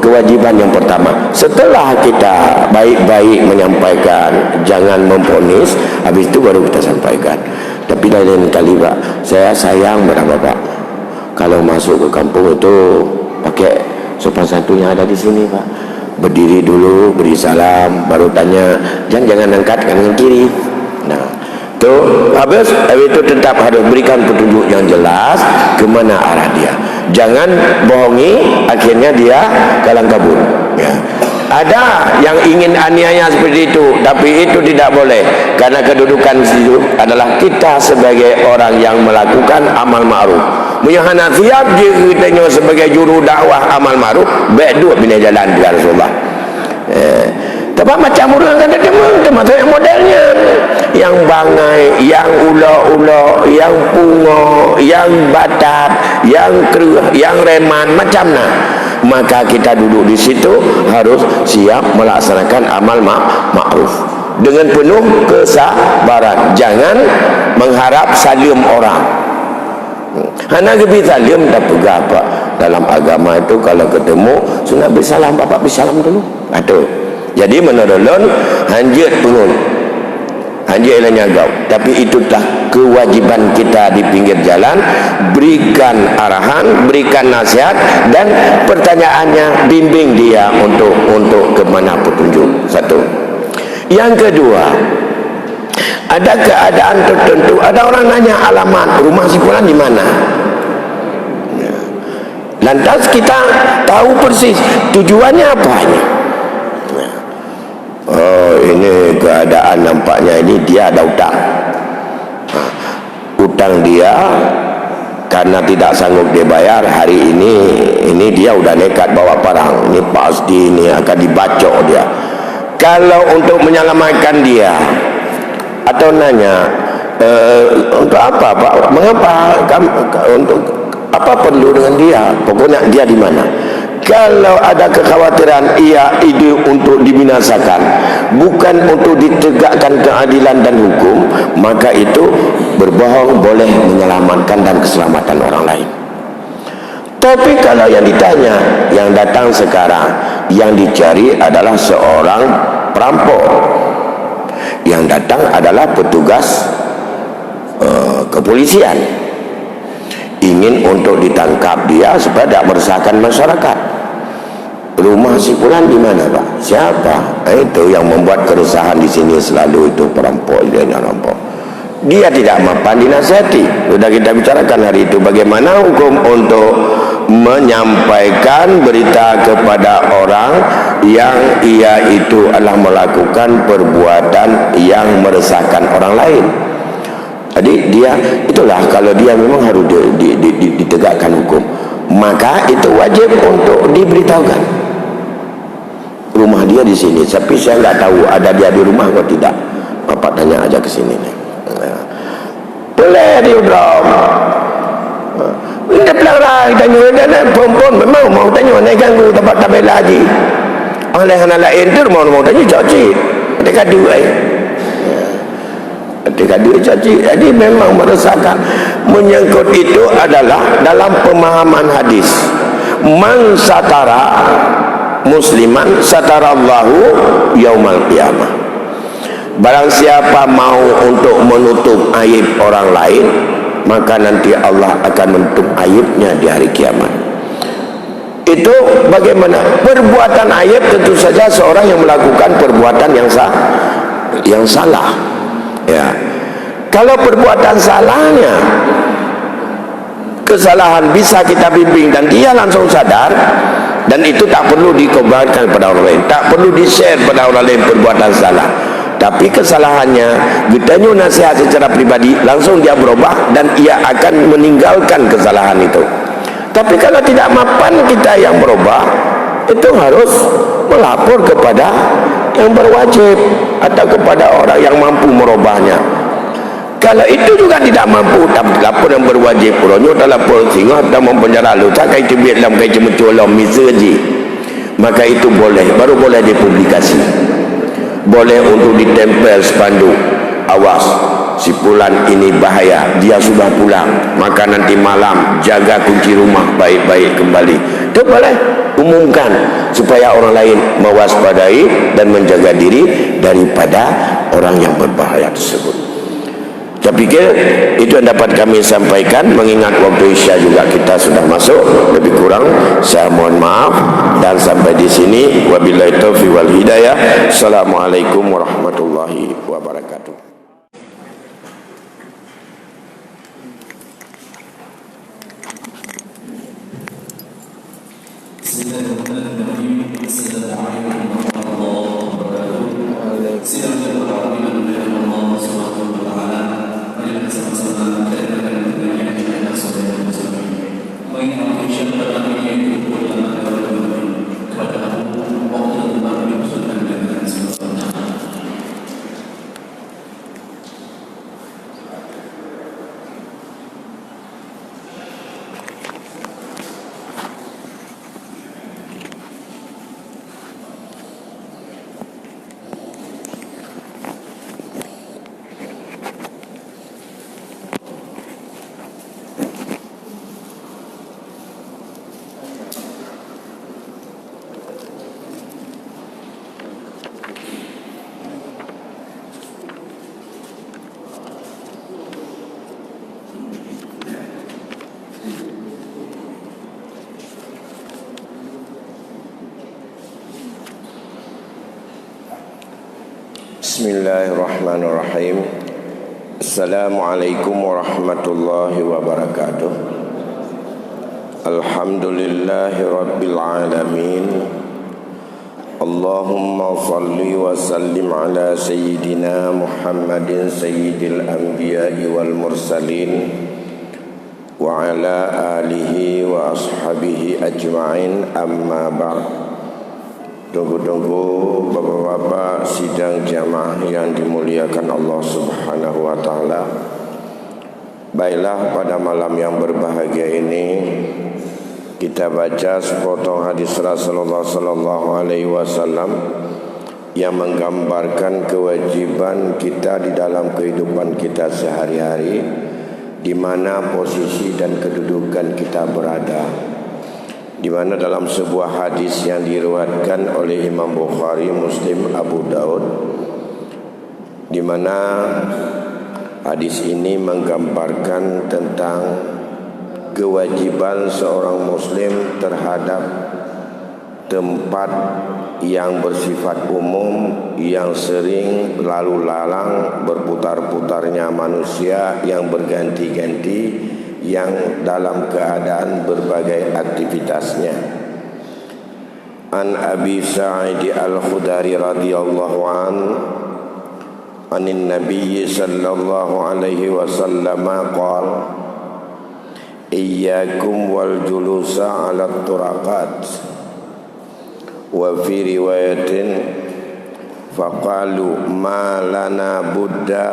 kewajiban yang pertama. Setelah kita baik-baik menyampaikan, jangan memponis, habis itu baru kita sampaikan. Tapi lain kali Pak, saya sayang pada Bapak kalau masuk ke kampung itu pakai sopan santun yang ada di sini Pak. Berdiri dulu, beri salam, baru tanya, jangan angkat kanan kiri. Nah, tu habis itu tetap harus berikan petunjuk yang jelas ke mana arah dia. Jangan bohongi, akhirnya dia kalang kabut. Ya. Ada yang ingin aniaya seperti itu, tapi itu tidak boleh karena kedudukan itu adalah kita sebagai orang yang melakukan amal ma'ruf. Menyahana siap je kitanya sebagai juru dakwah amal ma'ruf, baik dua bina jalan ya Rasulullah. Tapi macam orang kan ada termasuk yang modelnya yang bangai, yang ula-ula, yang pungo, yang batat, yang keruh, yang reman, macam mana. Maka kita duduk di situ harus siap melaksanakan amal ma'ruf dengan penuh kesabaran. Jangan mengharap salim orang. Hanya lebih salim tak pegang apa dalam agama itu kalau ketemu sunat bersalam, bapak bersalam dulu. Aduh. Jadi menurun hanjit pengun. Hanjit ilahnya gau. Tapi itu tak kewajiban kita di pinggir jalan, berikan arahan, berikan nasihat dan pertanyaannya bimbing dia untuk ke mana petunjuk. Satu. Yang kedua, ada keadaan tertentu, ada orang nanya alamat rumah si fulan di mana. Lantas kita tahu persis tujuannya apanya. Oh, ini keadaan nampaknya ini dia ada utang. Utang dia karena tidak sanggup dia bayar hari ini dia udah nekat bawa barang. Ini pasti ini akan dibacok dia. Kalau untuk menyelamatkan dia atau nanya untuk apa Pak? Mengapa untuk apa perlu dengan dia? Pokoknya dia di mana? Kalau ada kekhawatiran ia ide untuk dibinasakan, bukan untuk ditegakkan keadilan dan hukum, maka itu berbohong boleh menyelamatkan dan keselamatan orang lain. Tapi kalau yang ditanya, yang datang sekarang, yang dicari adalah seorang perampok, yang datang adalah petugas kepolisian, ingin untuk ditangkap dia supaya tidak meresahkan masyarakat. Rumah si fulan di mana Pak? Siapa? Itu yang membuat keresahan di sini selalu itu perampok dia rampok. Dia tidak mapan dinasihati. Sudah kita bicarakan hari itu bagaimana hukum untuk menyampaikan berita kepada orang yang ia itu adalah melakukan perbuatan yang meresahkan orang lain. Jadi dia itulah kalau dia memang harus ditegakkan hukum, maka itu wajib untuk diberitahukan. Rumah dia di sini, tapi saya nggak tahu ada dia di rumah atau tidak. Bapak tanya aja ke sini. Boleh diudrom. Ini pelanglah tanya perempuan memang mau tanya naik ganggu tempat tabel lagi. Oleh anak lain tu mau tanya caci. Mereka dua. Ketika dia caci, jadi memang meresahkan. Menyangkut itu adalah dalam pemahaman hadis. Man satara musliman satarallahu yaumal qiyamah. Barang siapa mau untuk menutup aib orang lain, maka nanti Allah akan menutup aibnya di hari kiamat. Itu bagaimana? Perbuatan aib tentu saja seorang yang melakukan perbuatan yang salah. Ya. Kalau perbuatan salahnya, kesalahan bisa kita bimbing dan dia langsung sadar, dan itu tak perlu dikobarkan pada orang lain, tak perlu di-share pada orang lain perbuatan salah. Tapi kesalahannya kita nasihat secara pribadi, langsung dia berubah dan ia akan meninggalkan kesalahan itu. Tapi kalau tidak mapan kita yang berubah, itu harus melapor kepada yang berwajib atau kepada orang yang mampu merubahnya. Kalau itu juga tidak mampu, tapi lapor yang berwajib, puronyo tak lapor sehingga tak mempenjara lu, tak kait cubit dalam kait cemucolom miserji, maka itu boleh, baru boleh dipublikasi, boleh untuk ditempel spanduk, awas si fulan ini bahaya, dia sudah pulang, maka nanti malam jaga kunci rumah baik-baik kembali. Itu boleh umumkan supaya orang lain mewaspadai dan menjaga diri daripada orang yang berbahaya tersebut. Saya pikir itu yang dapat kami sampaikan, mengingat waktu Isya juga kita sudah masuk, lebih kurang saya mohon maaf dan sampai di sini. Wabillahi taufiq wal hidayah. Assalamualaikum warahmatullahi wabarakatuh. Bismillahirrahmanirrahim. Assalamualaikum warahmatullahi wabarakatuh. Alhamdulillahi Rabbil Alamin. Allahumma salli wa sallim ala Sayyidina Muhammadin Sayyidil Anbiya'i wal Mursalin wa ala alihi wa ashabihi ajma'in, amma ba'd. Tunggu-tunggu bapak-bapak sidang jamaah yang dimuliakan Allah Subhanahu wa ta'ala. Baiklah, pada malam yang berbahagia ini kita baca sepotong hadis Rasulullah sallallahu alaihi wasallam yang menggambarkan kewajiban kita di dalam kehidupan kita sehari-hari, di mana posisi dan kedudukan kita berada. Di mana dalam sebuah hadis yang diriwayatkan oleh Imam Bukhari, Muslim, Abu Daud, di mana hadis ini menggambarkan tentang kewajiban seorang muslim terhadap tempat yang bersifat umum, yang sering lalu lalang berputar-putarnya manusia yang berganti-ganti, yang dalam keadaan berbagai aktivitasnya. An Abi Sa'id Al-Khudri radhiyallahu anin Nabi sallallahu alaihi wasallam qala: iyyakum wal julusa 'ala turaqat. Wa fi riwayatin faqalu ma lana budda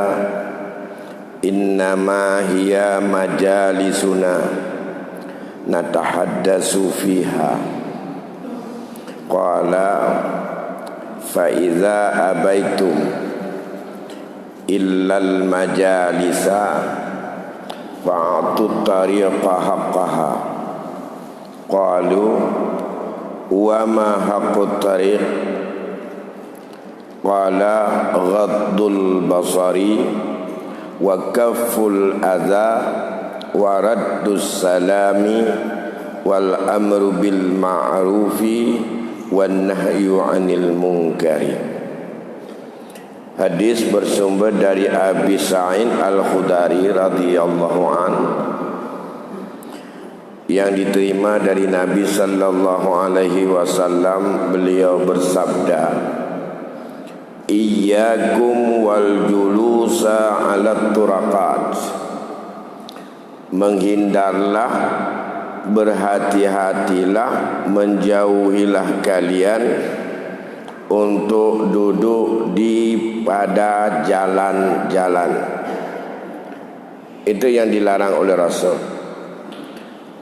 innama hiya majalisuna natahaddatsu fiha. Qala fa idza abaitum illal majalisa fa'atu tariqa haqqaha. Qalu wa ma haqqut tariq? Qala ghaddul basari wa kafful adha wa raddus salami wal amru bil ma'rufi wan nahyu 'anil munkari. Hadis bersumber dari Abi Sa'id Al-Khudri radhiyallahu an, yang diterima dari Nabi sallallahu alaihi wasallam. Beliau bersabda, iyyakum wal julusa 'ala turaqat. Menghindarlah, berhati-hatilah, menjauhilah kalian untuk duduk di pada jalan-jalan. Itu yang dilarang oleh Rasul.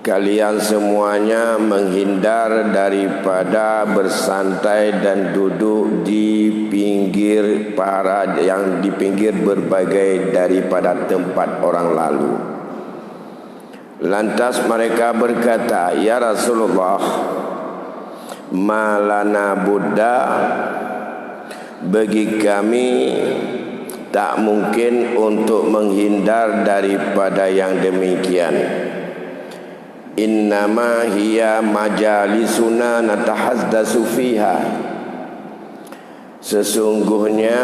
Kalian semuanya menghindar daripada bersantai dan duduk di pinggir yang di pinggir berbagai daripada tempat orang lalu. Lantas mereka berkata, ya Rasulullah, malana buddha, bagi kami tak mungkin untuk menghindar daripada yang demikian. Innama hiya majalisuna natahaddatsu fiha. Sesungguhnya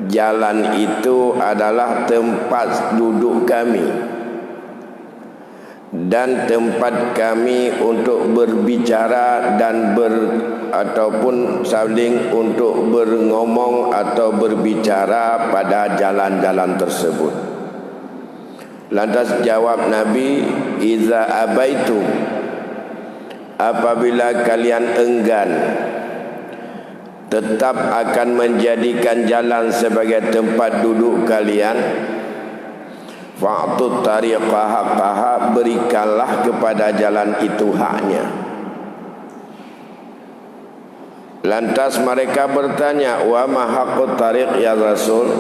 jalan itu adalah tempat duduk kami dan tempat kami untuk berbicara dan ataupun saling untuk berngomong atau berbicara pada jalan-jalan tersebut. Lantas jawab Nabi, iza abaitu, apabila kalian enggan tetap akan menjadikan jalan sebagai tempat duduk kalian, fa'tu tariqa haqqaha, berikanlah kepada jalan itu haknya. Lantas mereka bertanya, wa ma haqqut tariq ya Rasul?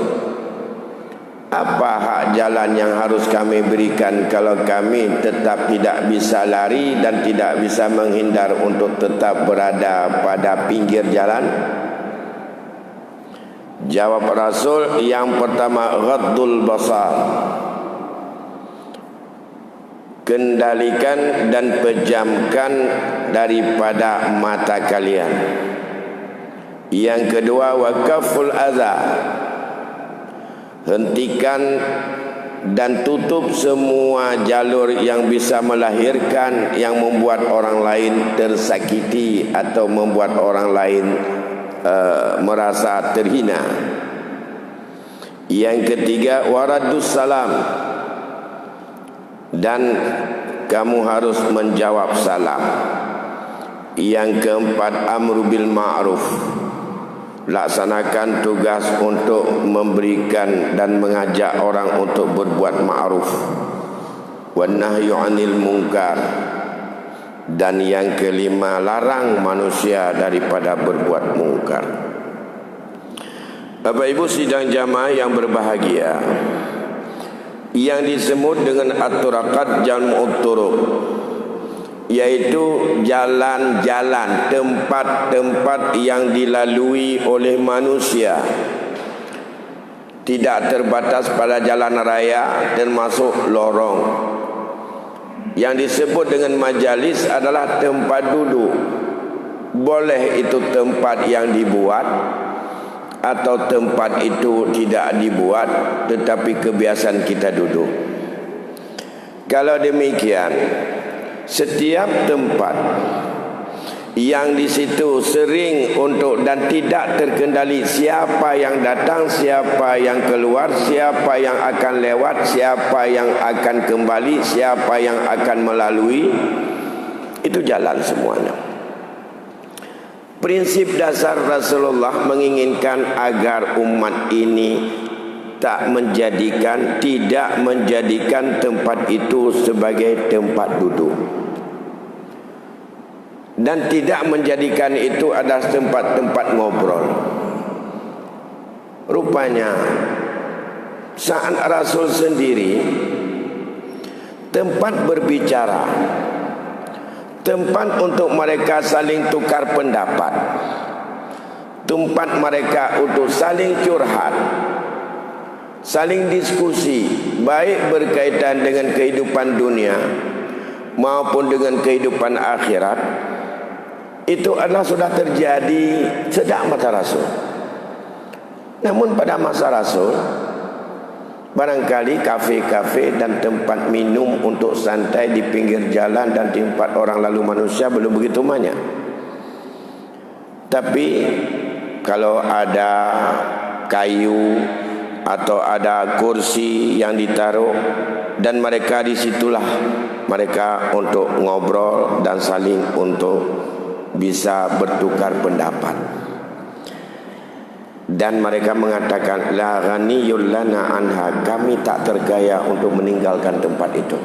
Apa hak jalan yang harus kami berikan kalau kami tetap tidak bisa lari dan tidak bisa menghindar untuk tetap berada pada pinggir jalan? Jawab Rasul, yang pertama ghaddul basar, kendalikan dan pejamkan daripada mata kalian. Yang kedua, wakaful adza, hentikan dan tutup semua jalur yang bisa melahirkan yang membuat orang lain tersakiti atau membuat orang lain merasa terhina. Yang ketiga, waradus salam, dan kamu harus menjawab salam. Yang keempat, amru bil ma'ruf, laksanakan tugas untuk memberikan dan mengajak orang untuk berbuat ma'ruf. Wan nahyu 'anil munkar, dan yang kelima, larang manusia daripada berbuat mungkar. Bapak Ibu sidang jamaah yang berbahagia, yang disebut dengan at-turaqat jam'ut turuq, yaitu jalan-jalan, tempat-tempat yang dilalui oleh manusia, tidak terbatas pada jalan raya termasuk lorong. Yang disebut dengan majalis adalah tempat duduk. Boleh itu tempat yang dibuat atau tempat itu tidak dibuat, tetapi kebiasaan kita duduk. Kalau demikian, setiap tempat yang di situ sering untuk dan tidak terkendali siapa yang datang, siapa yang keluar, siapa yang akan lewat, siapa yang akan kembali, siapa yang akan melalui, itu jalan semuanya. Prinsip dasar Rasulullah menginginkan agar umat ini tidak menjadikan tempat itu sebagai tempat duduk, dan tidak menjadikan itu adalah tempat-tempat ngobrol. Rupanya saat Rasul sendiri tempat berbicara, tempat untuk mereka saling tukar pendapat, tempat mereka untuk saling curhat, saling diskusi, baik berkaitan dengan kehidupan dunia maupun dengan kehidupan akhirat, itu adalah sudah terjadi sejak masa Rasul. Namun pada masa Rasul, barangkali kafe-kafe dan tempat minum untuk santai di pinggir jalan dan tempat orang lalu manusia belum begitu banyak. Tapi kalau ada kayu atau ada kursi yang ditaruh, dan mereka disitulah mereka untuk ngobrol dan saling untuk bisa bertukar pendapat. Dan mereka mengatakan, la ghaniyul lana anha, kami tak tergaya untuk meninggalkan tempat itu.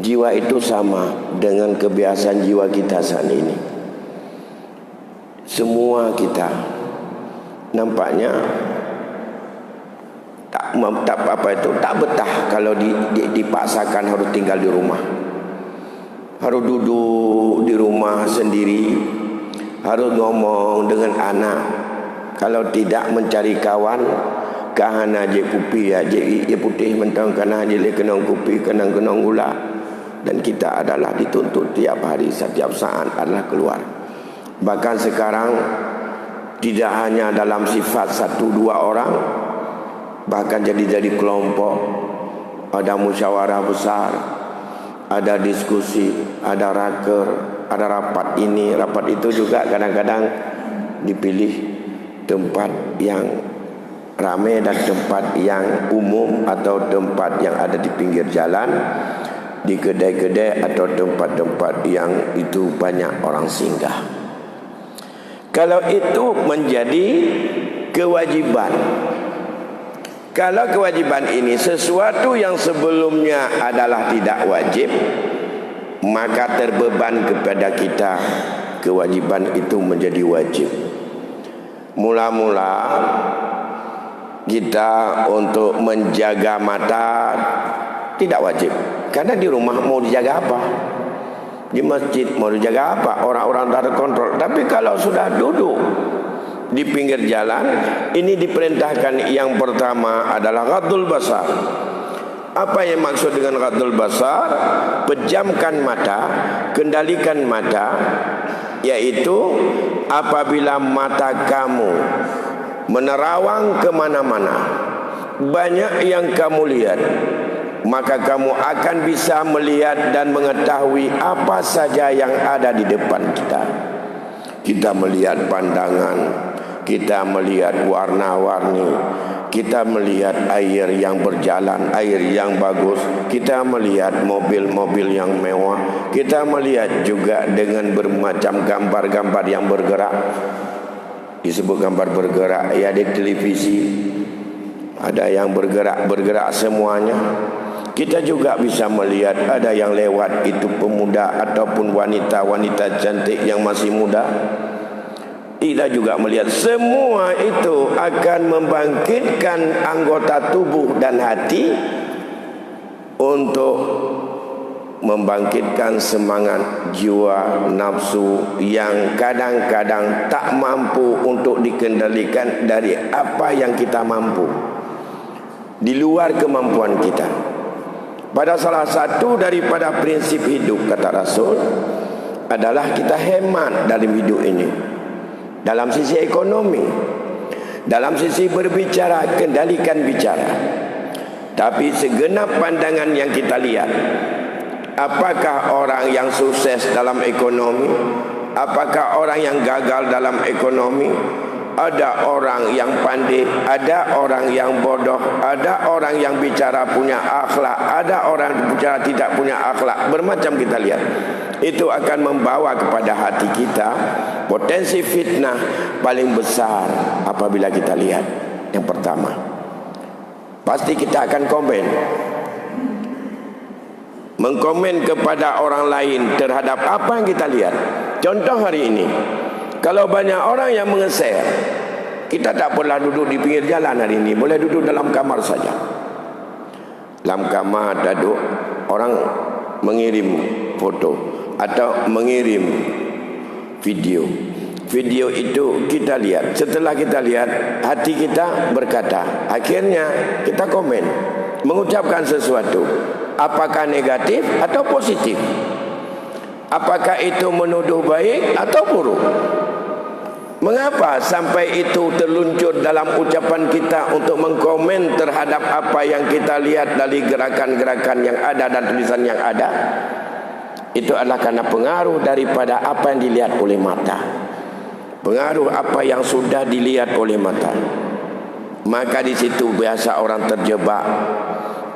Jiwa itu sama dengan kebiasaan jiwa kita saat ini. Semua kita nampaknya tak betah kalau dipaksakan harus tinggal di rumah, harus duduk di rumah sendiri, harus ngomong dengan anak. Kalau tidak mencari kawan, kahana je kupi ya je putih mentang kana je le kenong kupi kenang gula. Dan kita adalah dituntut tiap hari, setiap saat adalah keluar. Bahkan sekarang tidak hanya dalam sifat 1-2 orang, bahkan jadi kelompok. Ada musyawarah besar, ada diskusi, ada raker, ada rapat ini, rapat itu juga. Kadang-kadang dipilih tempat yang ramai dan tempat yang umum atau tempat yang ada di pinggir jalan, di kedai-kedai atau tempat-tempat yang itu banyak orang singgah. Kalau itu menjadi kewajiban, kalau kewajiban ini sesuatu yang sebelumnya adalah tidak wajib, maka terbeban kepada kita kewajiban itu menjadi wajib. Mula-mula kita untuk menjaga mata tidak wajib, karena di rumah mau dijaga apa? Di masjid mau dijaga apa? Orang-orang tak terkontrol. Tapi kalau sudah duduk di pinggir jalan, ini diperintahkan yang pertama adalah ghadul basar. Apa yang maksud dengan ghadul basar? Pejamkan mata, kendalikan mata, yaitu apabila mata kamu menerawang kemana-mana, banyak yang kamu lihat, maka kamu akan bisa melihat dan mengetahui apa saja yang ada di depan kita. Kita melihat pandangan, kita melihat warna-warni, kita melihat air yang berjalan, air yang bagus, kita melihat mobil-mobil yang mewah, kita melihat juga dengan bermacam gambar-gambar yang bergerak. Disebut gambar bergerak ya, di televisi ada yang bergerak semuanya. Kita juga bisa melihat ada yang lewat, itu pemuda ataupun wanita-wanita cantik yang masih muda. Kita juga melihat semua itu akan membangkitkan anggota tubuh dan hati untuk membangkitkan semangat jiwa nafsu yang kadang-kadang tak mampu untuk dikendalikan dari apa yang kita mampu, di luar kemampuan kita. Pada salah satu daripada prinsip hidup, kata Rasul, adalah kita hemat dalam hidup ini. Dalam sisi ekonomi, dalam sisi berbicara, kendalikan bicara. Tapi segenap pandangan yang kita lihat, apakah orang yang sukses dalam ekonomi, apakah orang yang gagal dalam ekonomi, ada orang yang pandai, ada orang yang bodoh, ada orang yang bicara punya akhlak, ada orang yang bicara tidak punya akhlak. Bermacam kita lihat. Itu akan membawa kepada hati kita potensi fitnah paling besar apabila kita lihat. Yang pertama, pasti kita akan komen, mengkomen kepada orang lain terhadap apa yang kita lihat. Contoh hari ini, kalau banyak orang yang menge-share, kita tak perlu duduk di pinggir jalan hari ini, boleh duduk dalam kamar saja. Dalam kamar duduk, orang mengirim foto atau mengirim video. Video itu kita lihat. Setelah kita lihat, hati kita berkata, akhirnya kita komen, mengucapkan sesuatu, apakah negatif atau positif, apakah itu menuduh baik atau buruk. Mengapa sampai itu terluncur dalam ucapan kita untuk mengkomen terhadap apa yang kita lihat dari gerakan-gerakan yang ada dan tulisan yang ada? Itu adalah karena pengaruh daripada apa yang dilihat oleh mata, pengaruh apa yang sudah dilihat oleh mata. Maka di situ biasa orang terjebak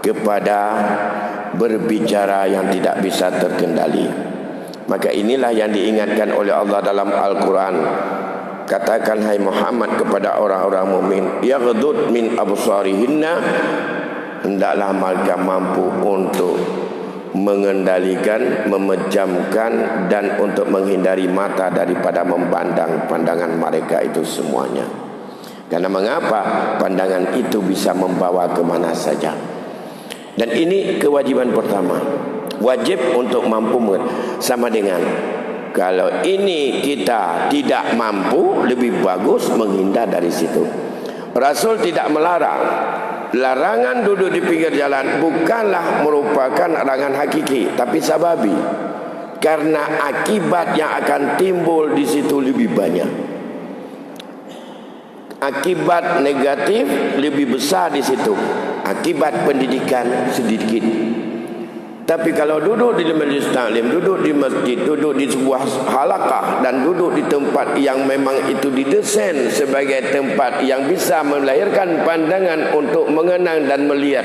kepada berbicara yang tidak bisa terkendali. Maka inilah yang diingatkan oleh Allah dalam Al-Quran. Katakan hai Muhammad kepada orang-orang mukmin, yaghdud min absarihinna, hendaklah mereka mampu untuk mengendalikan, memejamkan dan untuk menghindari mata daripada memandang pandangan mereka itu semuanya. Karena mengapa? Pandangan itu bisa membawa ke mana saja. Dan ini kewajiban pertama, wajib untuk mampu sama dengan kalau ini kita tidak mampu, lebih bagus menghindar dari situ. Rasul tidak melarang. Larangan duduk di pinggir jalan bukanlah merupakan larangan hakiki, tapi sababi. Karena akibat yang akan timbul di situ lebih banyak. Akibat negatif lebih besar di situ. Akibat pendidikan sedikit. Tapi kalau duduk di majlis taklim, duduk di masjid, duduk di sebuah halaqah dan duduk di tempat yang memang itu didesain sebagai tempat yang bisa melahirkan pandangan untuk mengenang dan melihat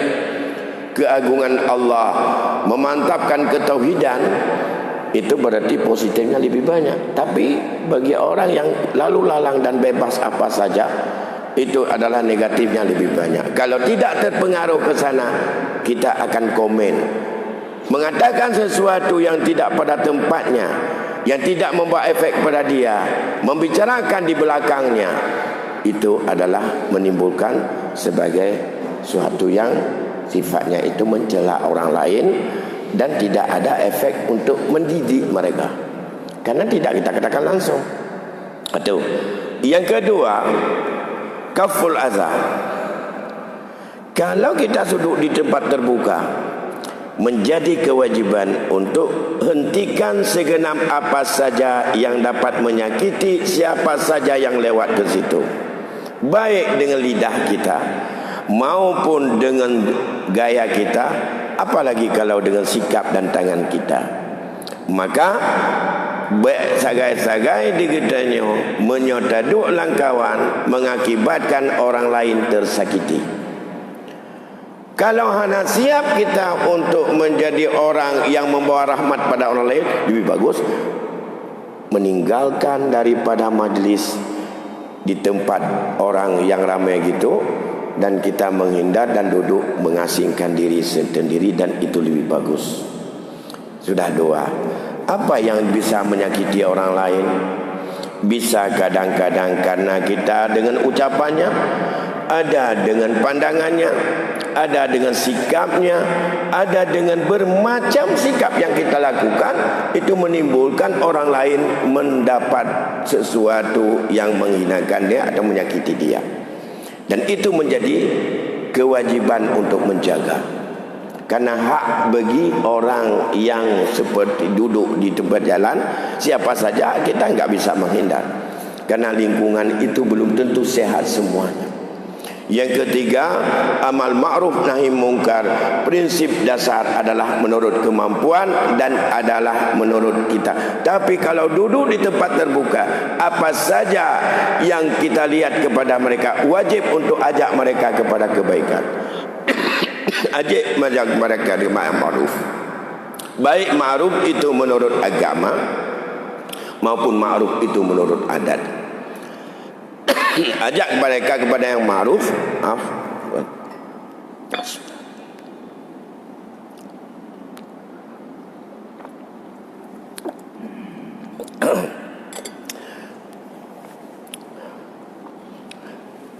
keagungan Allah, memantapkan ketauhidan, itu berarti positifnya lebih banyak. Tapi bagi orang yang lalu lalang dan bebas apa saja, itu adalah negatifnya lebih banyak. Kalau tidak terpengaruh ke sana, kita akan komen, mengatakan sesuatu yang tidak pada tempatnya, yang tidak membawa efek pada dia, membicarakan di belakangnya, itu adalah menimbulkan sebagai suatu yang sifatnya itu mencela orang lain dan tidak ada efek untuk mendidik mereka, karena tidak kita katakan langsung. Itu. Yang kedua, kaful adza. Kalau kita duduk di tempat terbuka, menjadi kewajiban untuk hentikan segenap apa saja yang dapat menyakiti siapa saja yang lewat ke situ, baik dengan lidah kita maupun dengan gaya kita, apalagi kalau dengan sikap dan tangan kita. Maka sagai-sagai diketanya menyotaduk langkawan mengakibatkan orang lain tersakiti. Kalau hanya siap kita untuk menjadi orang yang membawa rahmat pada orang lain, lebih bagus meninggalkan daripada majlis di tempat orang yang ramai gitu, dan kita menghindar dan duduk mengasingkan diri sendiri, dan itu lebih bagus. Sudah doa. Apa yang bisa menyakiti orang lain? Bisa kadang-kadang karena kita dengan ucapannya, ada dengan pandangannya, ada dengan sikapnya, ada dengan bermacam sikap yang kita lakukan, itu menimbulkan orang lain mendapat sesuatu yang menghinakan dia atau menyakiti dia. Dan itu menjadi kewajiban untuk menjaga. Karena hak bagi orang yang seperti duduk di tempat jalan, siapa saja kita enggak bisa menghindar. Karena lingkungan itu belum tentu sehat semuanya. Yang ketiga, amal ma'ruf nahi mungkar. Prinsip dasar adalah menurut kemampuan dan adalah menurut kita. Tapi kalau duduk di tempat terbuka, apa saja yang kita lihat kepada mereka, wajib untuk ajak mereka kepada kebaikan. Ajak mereka di ma'ruf. Baik ma'ruf itu menurut agama maupun ma'ruf itu menurut adat. Ajak mereka kepada yang ma'ruf.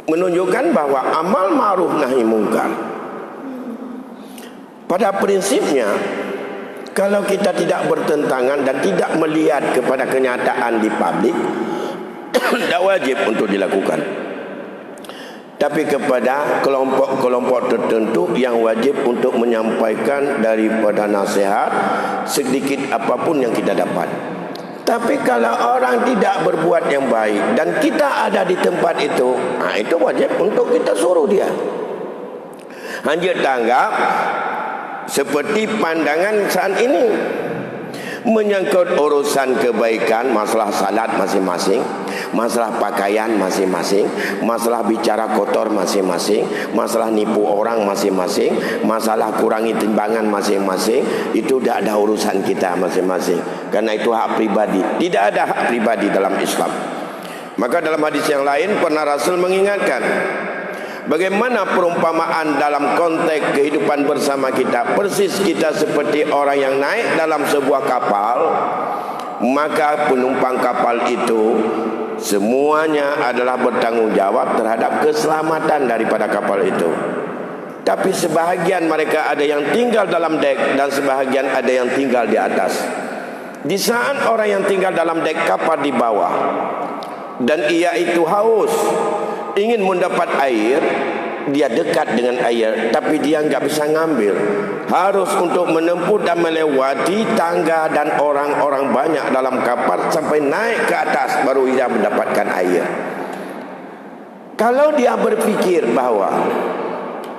Menunjukkan bahwa amal ma'ruf nahi mungkar, pada prinsipnya, kalau kita tidak bertentangan dan tidak melihat kepada kenyataan di publik, tidak wajib untuk dilakukan. Tapi kepada kelompok-kelompok tertentu yang wajib untuk menyampaikan daripada nasihat sedikit apapun yang kita dapat. Tapi kalau orang tidak berbuat yang baik dan kita ada di tempat itu, itu wajib untuk kita suruh dia. Hanya tanggap seperti pandangan saat ini menyangkut urusan kebaikan, masalah salat masing-masing, masalah pakaian masing-masing, masalah bicara kotor masing-masing, masalah nipu orang masing-masing, masalah kurangi timbangan masing-masing. Itu tidak ada urusan kita masing-masing, karena itu hak pribadi. Tidak ada hak pribadi dalam Islam. Maka dalam hadis yang lain pernah Rasul mengingatkan bagaimana perumpamaan dalam konteks kehidupan bersama kita. Persis kita seperti orang yang naik dalam sebuah kapal, maka penumpang kapal itu semuanya adalah bertanggung jawab terhadap keselamatan daripada kapal itu. Tapi sebahagian mereka ada yang tinggal dalam dek dan sebahagian ada yang tinggal di atas. Di saat orang yang tinggal dalam dek kapal di bawah dan ia itu haus, ingin mendapat air, dia dekat dengan air, tapi dia enggak bisa ngambil. Harus untuk menempuh dan melewati tangga dan orang-orang banyak dalam kapal sampai naik ke atas baru dia mendapatkan air. Kalau dia berpikir bahwa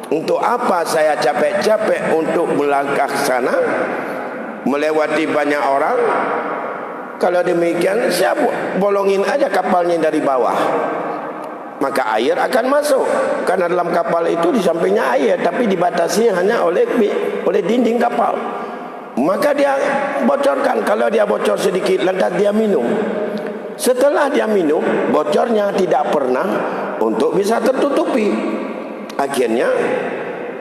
untuk apa saya capek-capek untuk melangkah sana, melewati banyak orang, kalau demikian saya bolongin aja kapalnya dari bawah, maka air akan masuk. Karena dalam kapal itu di sampingnya air, tapi dibatasi hanya oleh dinding kapal. Maka dia bocorkan. Kalau dia bocor sedikit, lantas dia minum. Setelah dia minum, bocornya tidak pernah untuk bisa tertutupi. Akhirnya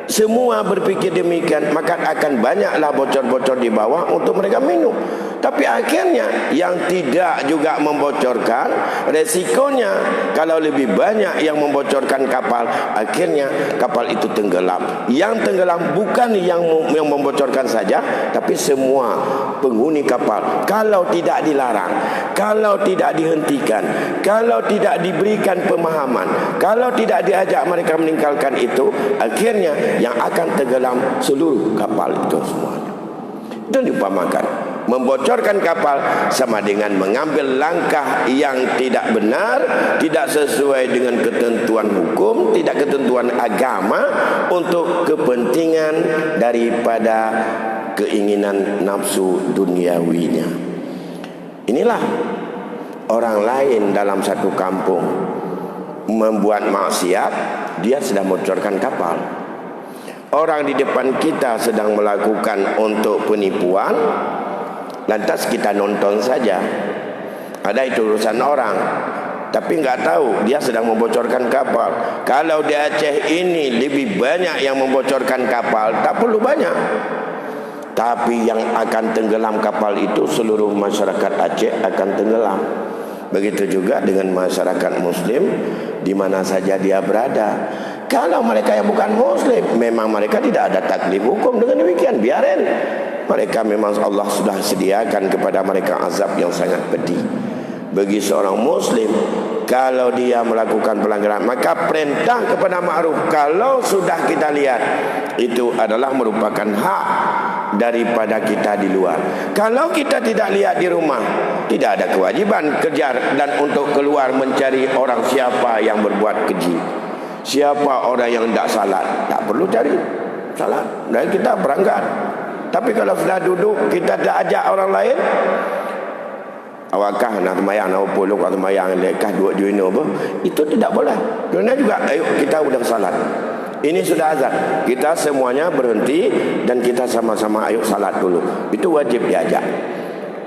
semua berpikir demikian, maka akan banyaklah bocor-bocor di bawah untuk mereka minum. Tapi akhirnya yang tidak juga membocorkan, resikonya kalau lebih banyak yang membocorkan kapal, akhirnya kapal itu tenggelam. Yang tenggelam bukan yang membocorkan saja, tapi semua penghuni kapal. Kalau tidak dilarang, kalau tidak dihentikan, kalau tidak diberikan pemahaman, kalau tidak diajak mereka meninggalkan itu, akhirnya yang akan tenggelam seluruh kapal itu semuanya. Dan diumpamakan, Membocorkan kapal sama dengan mengambil langkah yang tidak benar, tidak sesuai dengan ketentuan hukum, tidak ketentuan agama, untuk kepentingan daripada keinginan nafsu duniawinya. Inilah orang lain dalam satu kampung membuat maksiat, dia sedang membocorkan kapal. Orang di depan kita sedang melakukan untuk penipuan, lantas kita nonton saja. Ada itu urusan orang, tapi nggak tahu dia sedang membocorkan kapal. Kalau di Aceh ini lebih banyak yang membocorkan kapal, tak perlu banyak. Tapi yang akan tenggelam kapal itu seluruh masyarakat Aceh akan tenggelam. Begitu juga dengan masyarakat Muslim di mana saja dia berada. Kalau mereka yang bukan Muslim, memang mereka tidak ada taklif hukum. Dengan demikian biarin. Mereka memang Allah sudah sediakan kepada mereka azab yang sangat pedih. Bagi seorang Muslim, kalau dia melakukan pelanggaran, maka perintah kepada ma'ruf, kalau sudah kita lihat, itu adalah merupakan hak daripada kita di luar. Kalau kita tidak lihat di rumah, tidak ada kewajiban kejar dan untuk keluar mencari orang siapa yang berbuat keji, siapa orang yang tidak salat. Tak perlu cari salat, dan kita berangkat. Tapi kalau sudah duduk, kita tak ajak orang lain, awakah nak semayang, nak pulung, nak semayang, lekah dua juino apa, itu tidak boleh. Kerana juga, ayo kita sudah salat, ini sudah azan, kita semuanya berhenti dan kita sama-sama ayo salat dulu. Itu wajib diajak.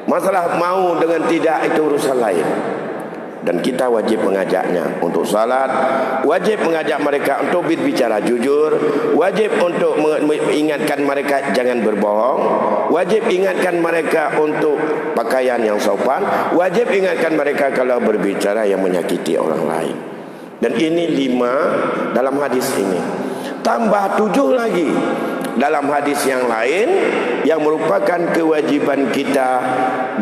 Masalah mau dengan tidak, itu urusan lain. Dan kita wajib mengajaknya untuk salat, wajib mengajak mereka untuk berbicara jujur, wajib untuk mengingatkan mereka jangan berbohong, wajib ingatkan mereka untuk pakaian yang sopan, wajib ingatkan mereka kalau berbicara yang menyakiti orang lain. Dan ini 5 dalam hadis ini. Tambah 7 lagi dalam hadis yang lain yang merupakan kewajiban kita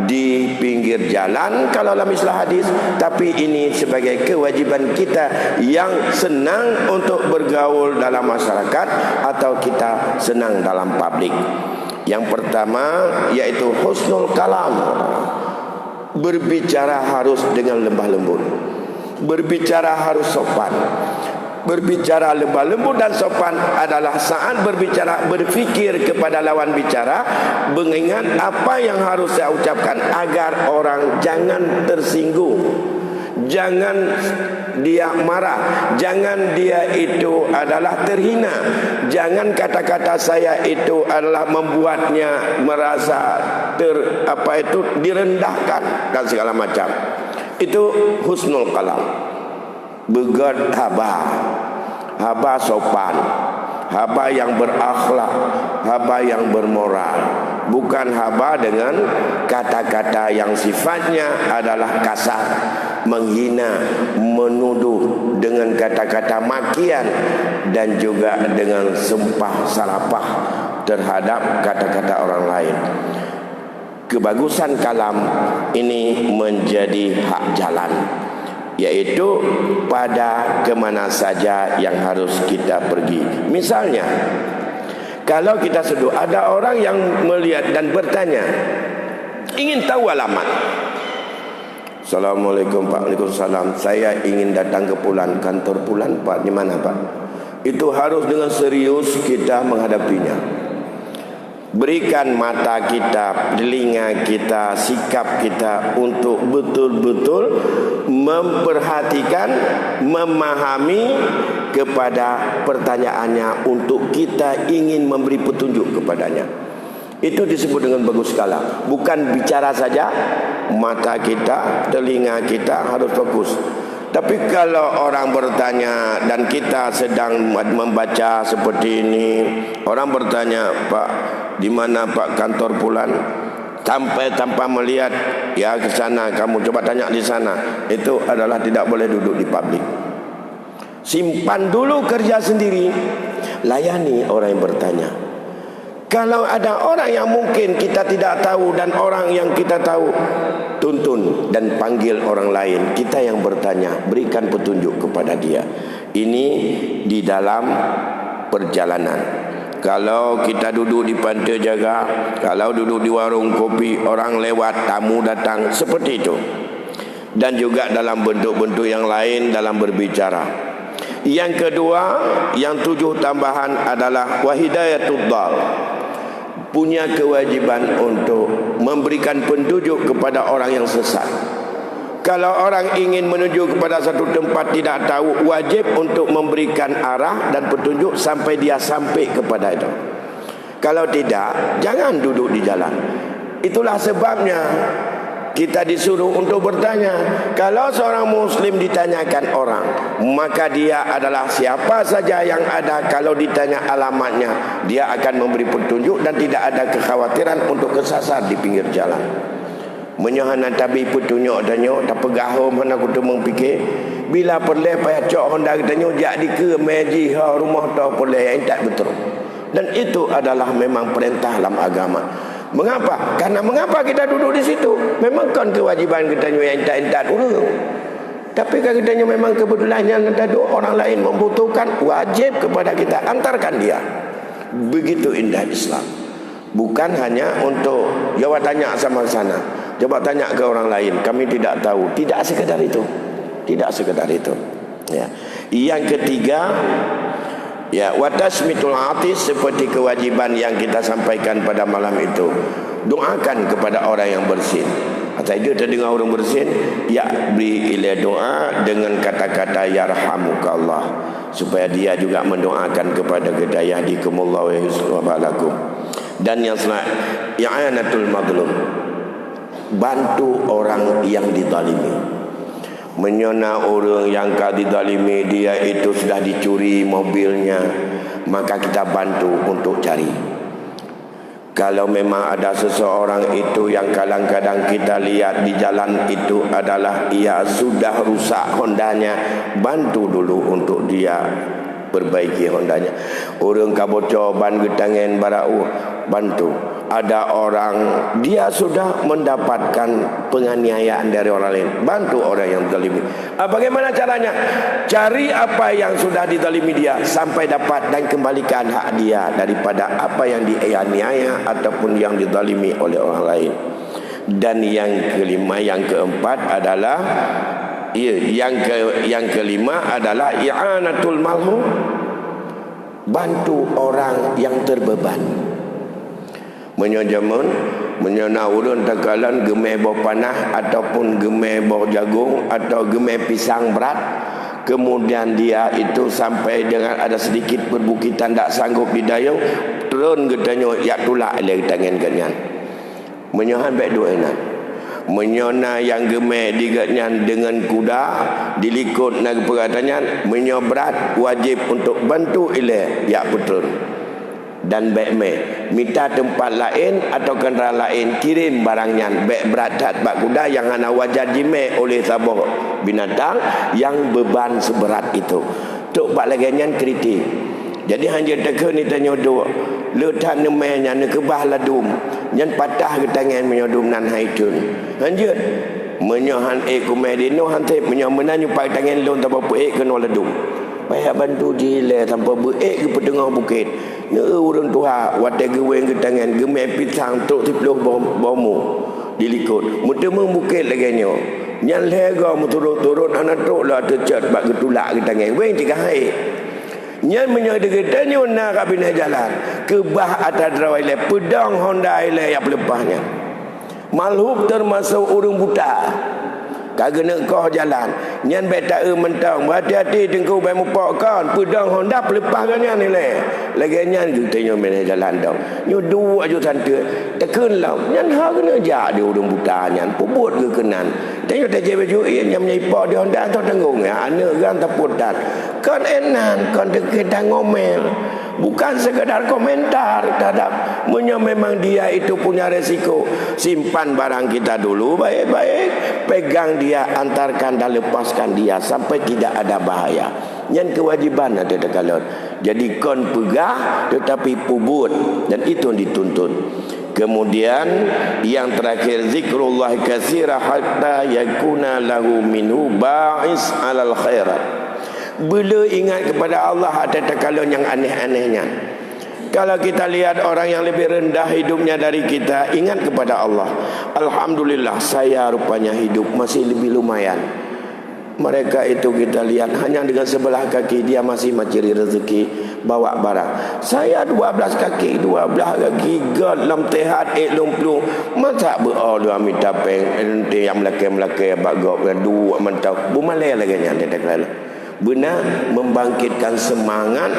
di pinggir jalan kalau dalam istilah hadis, tapi ini sebagai kewajiban kita yang senang untuk bergaul dalam masyarakat atau kita senang dalam publik. Yang pertama yaitu husnul kalam. Berbicara harus dengan lembah lembut, berbicara harus sopan. Berbicara lembah lembut dan sopan adalah saat berbicara berfikir kepada lawan bicara, mengingat apa yang harus saya ucapkan agar orang jangan tersinggung, jangan dia marah, jangan dia itu adalah terhina, jangan kata-kata saya itu adalah membuatnya merasa direndahkan dan segala macam. Itu husnul kalam. Begat haba sopan, haba yang berakhlak, haba yang bermoral, bukan haba dengan kata-kata yang sifatnya adalah kasar, menghina, menuduh dengan kata-kata makian dan juga dengan sumpah salapah terhadap kata-kata orang lain. Kebagusan kalam ini menjadi hak jalan, yaitu pada kemana saja yang harus kita pergi. Misalnya, kalau kita sedang ada orang yang melihat dan bertanya, ingin tahu alamat. Assalamualaikum Pak. Waalaikumsalam. Saya ingin datang ke Pulan, kantor Pulan Pak, di mana Pak? Itu harus dengan serius kita menghadapinya. Berikan mata kita, telinga kita, sikap kita untuk betul-betul memperhatikan, memahami kepada pertanyaannya untuk kita ingin memberi petunjuk kepadanya. Itu disebut dengan bagus skala. Bukan bicara saja, mata kita, telinga kita harus fokus. Tapi kalau orang bertanya dan kita sedang membaca seperti ini, orang bertanya, Pak, di mana Pak kantor Pulan? Sampai tanpa melihat, ya ke sana, kamu coba tanya di sana. Itu adalah tidak boleh duduk di publik. Simpan dulu kerja sendiri, layani orang yang bertanya. Kalau ada orang yang mungkin kita tidak tahu dan orang yang kita tahu, tuntun dan panggil orang lain. Kita yang bertanya, berikan petunjuk kepada dia. Ini di dalam perjalanan. Kalau kita duduk di pantai jaga, kalau duduk di warung kopi, orang lewat, tamu datang, seperti itu. Dan juga dalam bentuk-bentuk yang lain dalam berbicara. Yang kedua, yang 7 tambahan adalah wahidayatud dhal, punya kewajiban untuk memberikan petunjuk kepada orang yang sesat. Kalau orang ingin menuju kepada satu tempat tidak tahu, wajib untuk memberikan arah dan petunjuk sampai dia sampai kepada itu. Kalau tidak, jangan duduk di jalan. Itulah sebabnya kita disuruh untuk bertanya. Kalau seorang muslim ditanyakan orang, maka dia adalah siapa saja yang ada. Kalau ditanya alamatnya, dia akan memberi petunjuk dan tidak ada kekhawatiran untuk kesasar di pinggir jalan. Menyohana tabi petunjuk tanya, tak pegah mana aku tu mengfikir bila perle payah cok Honda tanya jak di ke meji ha rumah tau perle yang tak betul. Dan itu adalah memang perintah dalam agama. Mengapa? Karena mengapa kita duduk di situ? Memang kan kewajiban kita yang tak dulu. Tapi kalau kita memang kebetulan yang ada orang lain membutuhkan, wajib kepada kita antarkan dia. Begitu indah Islam. Bukan hanya untuk jawab tanya sama sana, coba tanya ke orang lain, kami tidak tahu. Tidak sekedar itu. Tidak sekedar itu. Ya. Yang ketiga, ya, watasmitul atis, seperti kewajiban yang kita sampaikan pada malam itu. Doakan kepada orang yang bersin. Atau dia terdengar orang bersin, ya beri ilah doa dengan kata-kata yarhamukallah, supaya dia juga mendoakan kepada kita, yahdikumullah wa yuslih balakum. Dan yang selanjutnya, i'anatul mazlum, bantu orang yang dizalimi. Menyona orang yang dizalimi, dia itu sudah dicuri mobilnya, maka kita bantu untuk cari. Kalau memang ada seseorang itu yang kadang-kadang kita lihat di jalan itu adalah ia sudah rusak Hondanya, bantu dulu untuk dia perbaiki Hondanya. Orang kabocor ban getangan barau, bantu. Ada orang dia sudah mendapatkan penganiayaan dari orang lain, bantu orang yang zalimi. Bagaimana caranya? Cari apa yang sudah dizalimi dia sampai dapat dan kembalikan hak dia daripada apa yang dianiaya ataupun yang dizalimi oleh orang lain. Dan yang kelima, yang keempat adalah yang kelima adalah i'anatul malhum, bantu orang yang terbeban. Menyona urun takalan gemai bawah panah ataupun gemai bawah jagung atau gemai pisang berat, kemudian dia itu sampai dengan ada sedikit perbukitan tak sanggup didayung, turun getanya yak tulak le tangan ganyan. Menyohan baik dua enak. Menyona yang gemai digatnyan dengan kuda dilikut nak perkataan menyobrat, wajib untuk bantu ile yak betul. Dan baik minta tempat lain atau kenderaan lain kirim barangnya baik berat bak kuda yang ana wajar jime oleh sabah binatang yang beban seberat itu tok bak lagian kritik. Jadi hanya teka ni tanya dua letak nemenya ne kebah ladum nyan patah ke tangan menyodum nan haitun hanya menyohan kumedino hantai menyomenanyu pak tangan lon tak apa kena ladum payah bantu jile tanpa beek ke petengah bukit ne urang tua wate geweng ke tangan gemai pisang tok 10 bomu dilikut mutemu bukit lagianyo nyan lega muturut-turut anak tok lah tercat bak getulak ke tangan weng 3 hari nyan menyodegedanya nak kabina jalan kebah atas drawai pedang Honda ile yang pelepahnya malhub termasuk urang buta kagak nak kau jalan nyan beta mentang hati-hati tengkau bai mupakkan pedang Honda pelepah kan ni le lagi nyan kita mana jalan dah nyu dua aja santai tekan lah nyan ha kena jak dia urang buta nyan pubut ke kenan tengok tak je baju yang menyipak dia Honda atau tanggung ya ana kan taputan kan enan kan kita ngomel bukan sekadar komentar terhadap memang dia itu punya resiko. Simpan barang kita dulu baik-baik, pegang dia, antarkan dan lepaskan dia sampai tidak ada bahaya. Yang kewajiban ada dekat. Jadi kon pegah tetapi pubut, dan itu yang dituntut. Kemudian yang terakhir zikrullah katsira hatta yakuna lahu minhu ba'is alal khairat. Bila ingat kepada Allah ada tekalan yang aneh-anehnya. Kalau kita lihat orang yang lebih rendah hidupnya dari kita, ingat kepada Allah. Alhamdulillah, saya rupanya hidup masih lebih lumayan. Mereka itu kita lihat hanya dengan sebelah kaki dia masih mencari rezeki, bawa barang. Saya 12 kaki, 12 kaki, dalam tehat lumplung. Masa dua minta peng ente yang melake bagok dua mentau. Bumalai lagi nya dia benar membangkitkan semangat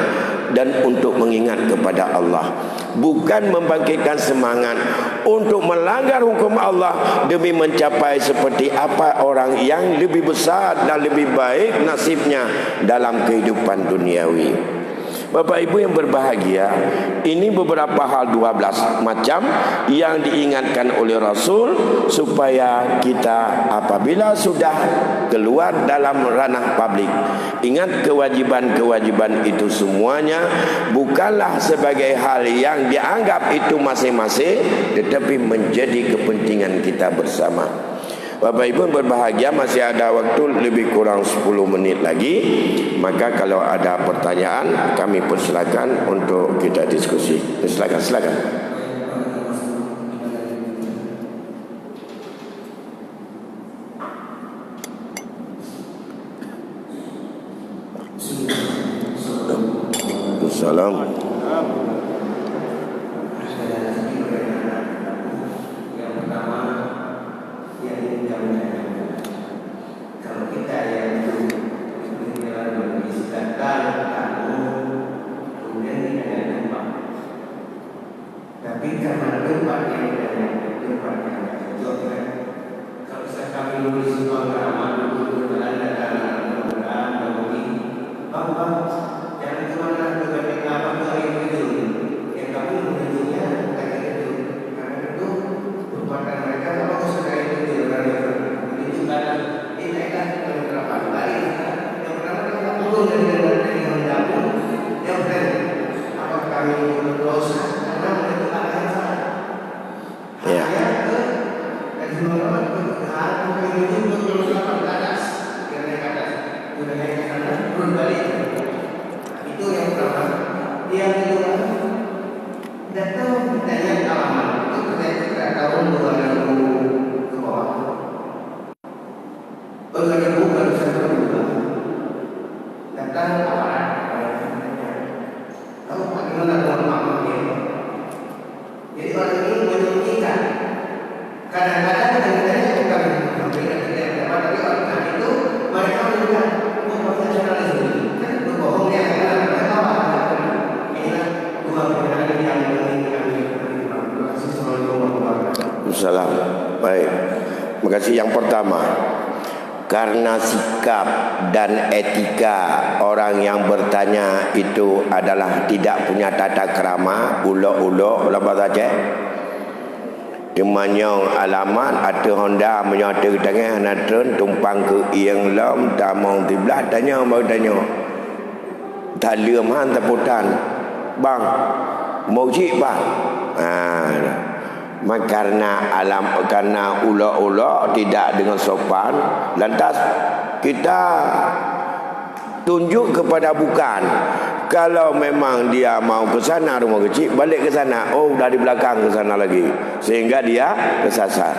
dan untuk mengingat kepada Allah, bukan membangkitkan semangat untuk melanggar hukum Allah demi mencapai seperti apa orang yang lebih besar dan lebih baik nasibnya dalam kehidupan duniawi. Bapak Ibu yang berbahagia, ini beberapa hal 12 macam yang diingatkan oleh Rasul supaya kita apabila sudah keluar dalam ranah publik, ingat kewajiban-kewajiban itu semuanya bukanlah sebagai hal yang dianggap itu masing-masing, tetapi menjadi kepentingan kita bersama. Bapak Ibu berbahagia, masih ada waktu lebih kurang 10 menit lagi. Maka kalau ada pertanyaan, kami persilakan untuk kita diskusi. Silakan. Assalamualaikum. Baik, terima kasih. Yang pertama, karena sikap dan etika orang yang bertanya itu adalah tidak punya tata kerama, ulok-ulok lepas saja. Demanyong alamat atau Honda menyata tangan natun tumpang ke yang lam tamong tiblah tanya mau tanya. Tak liam taputan. Bang, mau cik bang. Karena ulok-ulok tidak dengan sopan, lantas kita tunjuk kepada bukan. Kalau memang dia mau ke sana rumah kecil, balik ke sana. Oh, dari belakang ke sana lagi, sehingga dia kesasar.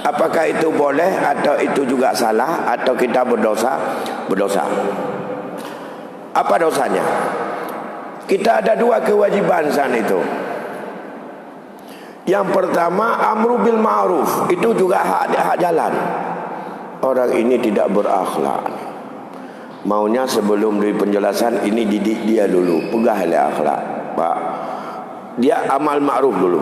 Apakah itu boleh atau itu juga salah atau kita berdosa? Berdosa. Apa dosanya? Kita ada dua kewajiban saat itu. Yang pertama, amru bil ma'ruf, itu juga hak jalan. Orang ini tidak berakhlak, maunya sebelum dari penjelasan ini didik dia dulu, pegahlah akhlak, Pak. Dia amal ma'ruf dulu.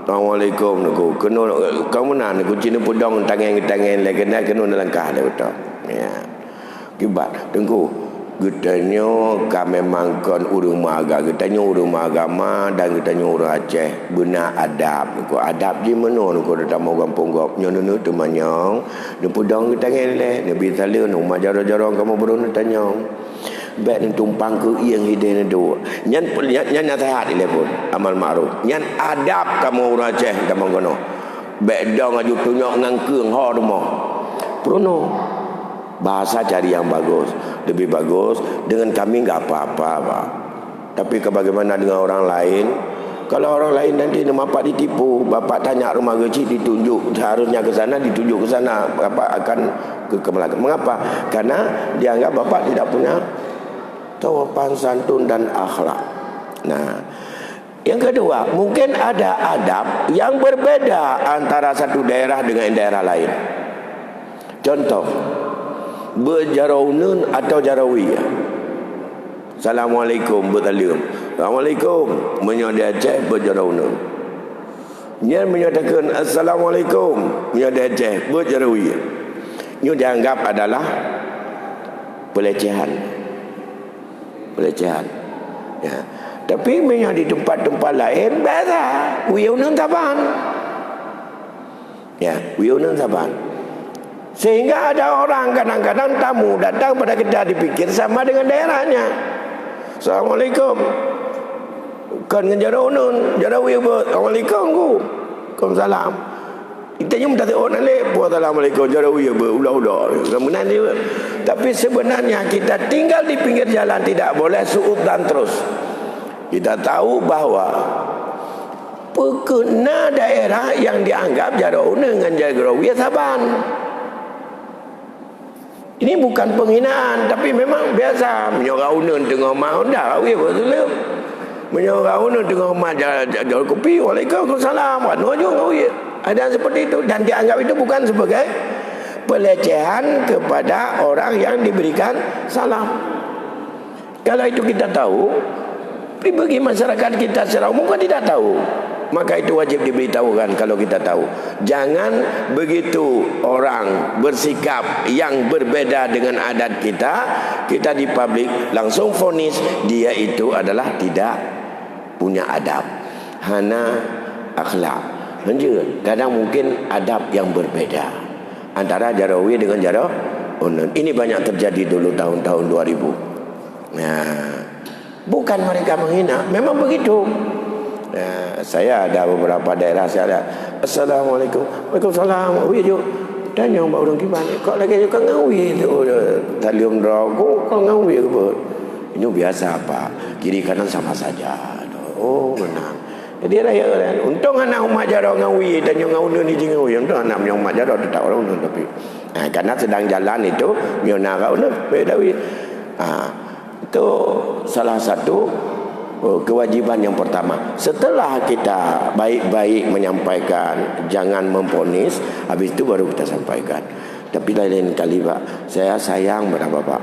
Assalamualaikum naku. Kena kamu nak naku cina pudong tangan lagi nak kena langkah dah betul. Ya. Kibat tengku. Getanya kami mangkon urung maga, getanya urung agama dan getanya urung Aceh. Benar adab. Ko adab di mana ko dah mau kampung gop. Nyono tu manyong. Ne pudong getanya le, ne bi salun rumah jarang-jarang kamu berun tanyong. Baik ni tumpang ke yang hidayah do. Nyan nasihat ile pun amal ma'ruf. Nyan adab kamu urung Aceh kamu kono. Baik dong aju tunyok ngangkeung ha rumah. Prono. Bahasa cari yang bagus, lebih bagus. Dengan kami enggak apa-apa, Pak. Tapi bagaimana dengan orang lain? Kalau orang lain nanti bapak ditipu, bapak tanya rumah kecil ditunjuk, seharusnya ke sana ditunjuk ke sana, bapak akan ke Melaka. Mengapa? Karena dianggap bapak tidak punya sopan santun dan akhlak. Nah, yang kedua, mungkin ada adab yang berbeda antara satu daerah dengan daerah lain. Contoh, berjaraunun atau jarawiyah. Assalamualaikum bertalium. Assalamualaikum menyodai Aceh berjaraunun. Nya menyatakan assalamualaikum menyodai Aceh berjarawiyah. Ini dianggap adalah pelecehan. Ya. Tapi memang di tempat-tempat lain biasa. Wiyunun taban. Ya, wiyunun taban. Sehingga ada orang kadang-kadang tamu datang pada kita dipikir sama dengan daerahnya. Assalamualaikum. Kan ngejarawunun, jarawiyah buat. Assalamualaikum ku. Waalaikumsalam. Kita minta orang le, assalamualaikum jarawiyah berulah-ulah. Kemudian dia. Tapi sebenarnya kita tinggal di pinggir jalan tidak boleh suudzon terus. Kita tahu bahawa pekena daerah yang dianggap jarawunun dengan jarawiyah saban. Ini bukan penghinaan, tapi memang biasa menyorawunun tengah rumah dah weh betul. Menyorawunun tengah rumah jual kopi, waalaikumsalam, ada seperti itu dan dianggap itu bukan sebagai pelecehan kepada orang yang diberikan salam. Kalau itu kita tahu, bagi masyarakat kita secara umum kan tidak tahu. Maka itu wajib diberitahukan kalau kita tahu. Jangan begitu orang bersikap yang berbeda dengan adat kita, kita di publik langsung vonis dia itu adalah tidak punya adab, hana akhlak. Lanjut, kadang mungkin adab yang berbeda antara jarawiyah dengan jarawunun. Ini banyak terjadi dulu tahun-tahun 2000. Nah, bukan mereka menghina, memang begitu. Nah, saya ada beberapa daerah saya ada assalamualaikum, waalaikumsalam, wih jo, tanya orang gimana? Kok lagi juga ngawi tu, talium drago, kok ngawi ke? Ini biasa apa? Kiri kanan sama saja. Oh menang. Jadi raya untung anak umat jarang ngawi, tanya ngawun ni jingawi, untung anak umat jarang tetap orang untung tapi, karena sedang jalan itu, mionara untung bedawi. Itu salah satu kewajiban yang pertama. Setelah kita baik-baik menyampaikan, jangan memponis, habis itu baru kita sampaikan. Tapi lain kali Pak, saya sayang pada Bapak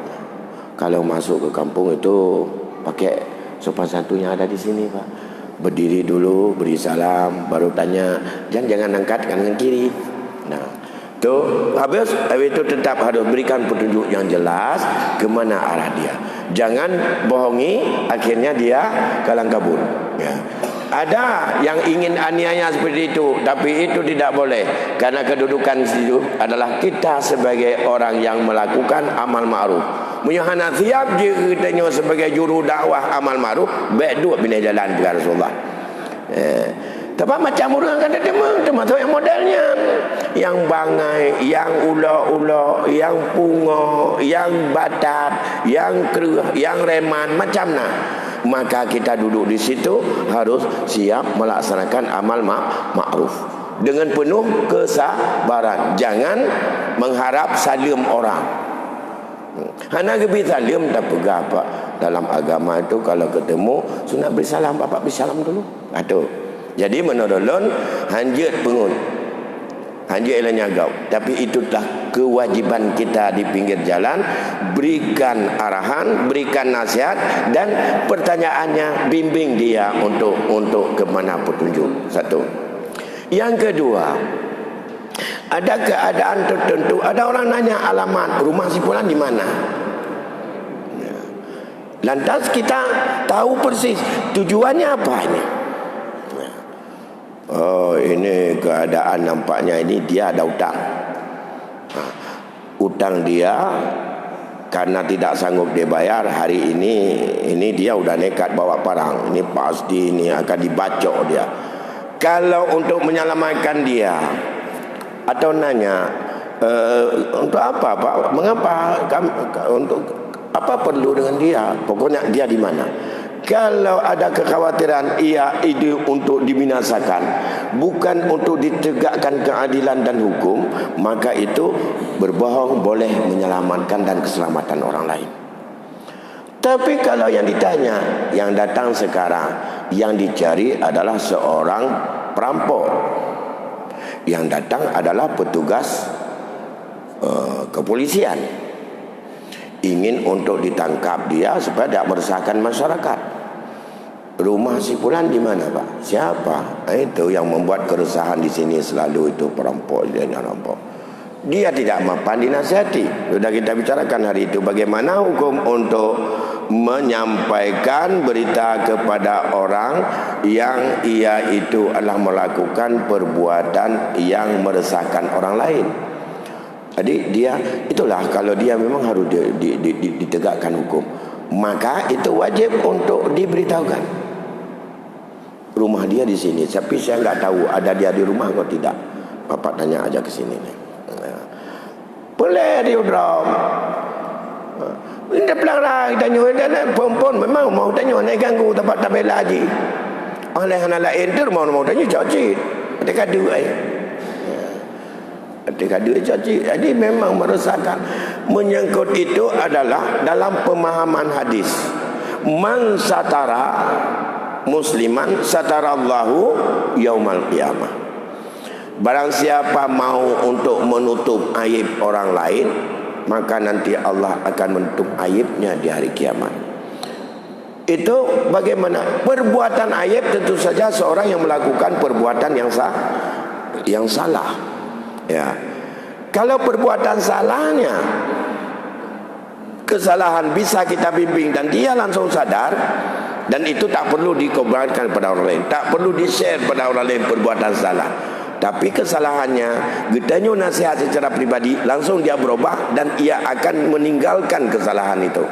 kalau masuk ke kampung itu pakai sopan santun yang ada di sini Pak. Berdiri dulu, beri salam, baru tanya, jangan angkat kanan kiri. Nah, itu habis itu tetap harus berikan petunjuk yang jelas ke mana arah dia. Jangan bohongi, akhirnya dia kalang kabut. Ya. Ada yang ingin aniaya seperti itu, tapi itu tidak boleh. Karena kedudukan situ adalah kita sebagai orang yang melakukan amal ma'ruf. Menyahana siap je katanya sebagai juru dakwah amal ma'ruf, baik dua bina jalan ke Rasulullah. Tapi macam orang kata termasuk yang modelnya, yang bangai, yang ulo-ulo, yang pungo, yang batat, yang keruh, yang reman, macam nah. Maka kita duduk di situ harus siap melaksanakan amal ma'ruf dengan penuh kesabaran. Jangan mengharap salim orang. Hana gebi salim tak pegah apa. Dalam agama itu kalau ketemu sunat beri salam, bapak beri salam dulu. Aduh. Jadi menurut lon hanjut pengun. Hanjut ialah nyagau. Tapi itulah kewajiban kita di pinggir jalan, berikan arahan, berikan nasihat dan pertanyaannya bimbing dia untuk ke mana petunjuk. Satu. Yang kedua, ada keadaan tertentu, ada orang nanya alamat rumah si fulan di mana. Lantas kita tahu persis tujuannya apa ini. Oh, ini keadaan nampaknya ini dia ada utang. Utang dia karena tidak sanggup dia bayar hari ini dia udah nekat bawa parang. Ini pasti ini akan dibacok dia. Kalau untuk menyelamatkan dia atau nanya untuk apa Pak? Mengapa untuk apa perlu dengan dia? Pokoknya dia di mana? Kalau ada kekhawatiran ia itu untuk dibinasakan, bukan untuk ditegakkan keadilan dan hukum, maka itu berbohong boleh menyelamatkan dan keselamatan orang lain. Tapi kalau yang ditanya, yang datang sekarang, yang dicari adalah seorang perampok, yang datang adalah petugas kepolisian, ingin untuk ditangkap dia supaya tidak meresahkan masyarakat. Rumah si fulan di mana, Pak? Siapa? Itu yang membuat keresahan di sini selalu itu perampok dan perampok. Dia tidak mapan dinasihati. Sudah kita bicarakan hari itu bagaimana hukum untuk menyampaikan berita kepada orang yang ia itu adalah melakukan perbuatan yang meresahkan orang lain. Jadi dia itulah, kalau dia memang harus ditegakkan hukum, maka itu wajib untuk diberitahukan. Rumah dia di sini, tapi saya enggak tahu ada dia di rumah atau tidak. Bapak tanya aja ke sini nih. Boleh dia drum. Dia pelang lah, tanya dia perempuan memang mau tanya nak ganggu tempat tabela haji. Oleh anak lain tu mau tanya cocit. Ada kadu ai. Ketika dia caci, jadi memang meresahkan. Menyangkut itu adalah dalam pemahaman hadis, man satara musliman satarallahu yaumal qiyamah. Barang siapa mau untuk menutup aib orang lain, maka nanti Allah akan menutup aibnya di hari kiamat. Itu bagaimana? Perbuatan aib tentu saja seorang yang melakukan perbuatan yang salah. Ya, kalau perbuatan salahnya, kesalahan bisa kita bimbing dan dia langsung sadar, dan itu tak perlu dikobarkan pada orang lain, tak perlu di-share pada orang lain perbuatan salah. Tapi kesalahannya, kita nasihat secara pribadi, langsung dia berubah dan ia akan meninggalkan kesalahan itu.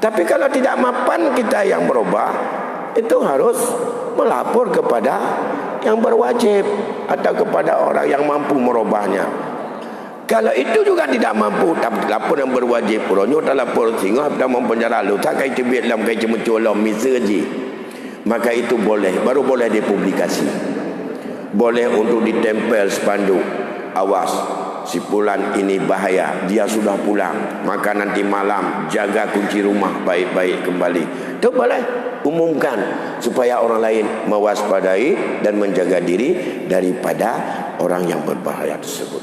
Tapi kalau tidak mapan kita yang berubah, itu harus melapor kepada yang berwajib atau kepada orang yang mampu merubahnya. Kalau itu juga tidak mampu, tapi lapor yang berwajib, puronyo tak lapor sehingga dah mempenjara lu tak kai cebit dalam kai cemucolom miseji. Maka itu boleh, baru boleh dipublikasi. Boleh untuk ditempel spanduk, awas si fulan ini bahaya, dia sudah pulang, maka nanti malam jaga kunci rumah baik-baik kembali. Itu boleh umumkan supaya orang lain mewaspadai dan menjaga diri daripada orang yang berbahaya tersebut.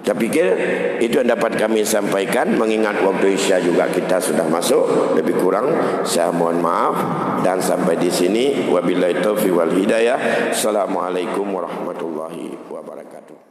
Saya pikir itu yang dapat kami sampaikan, mengingat waktu Isya juga kita sudah masuk. Lebih kurang saya mohon maaf, dan sampai di sini wabillahi taufiq wal hidayah. Assalamualaikum warahmatullahi wabarakatuh.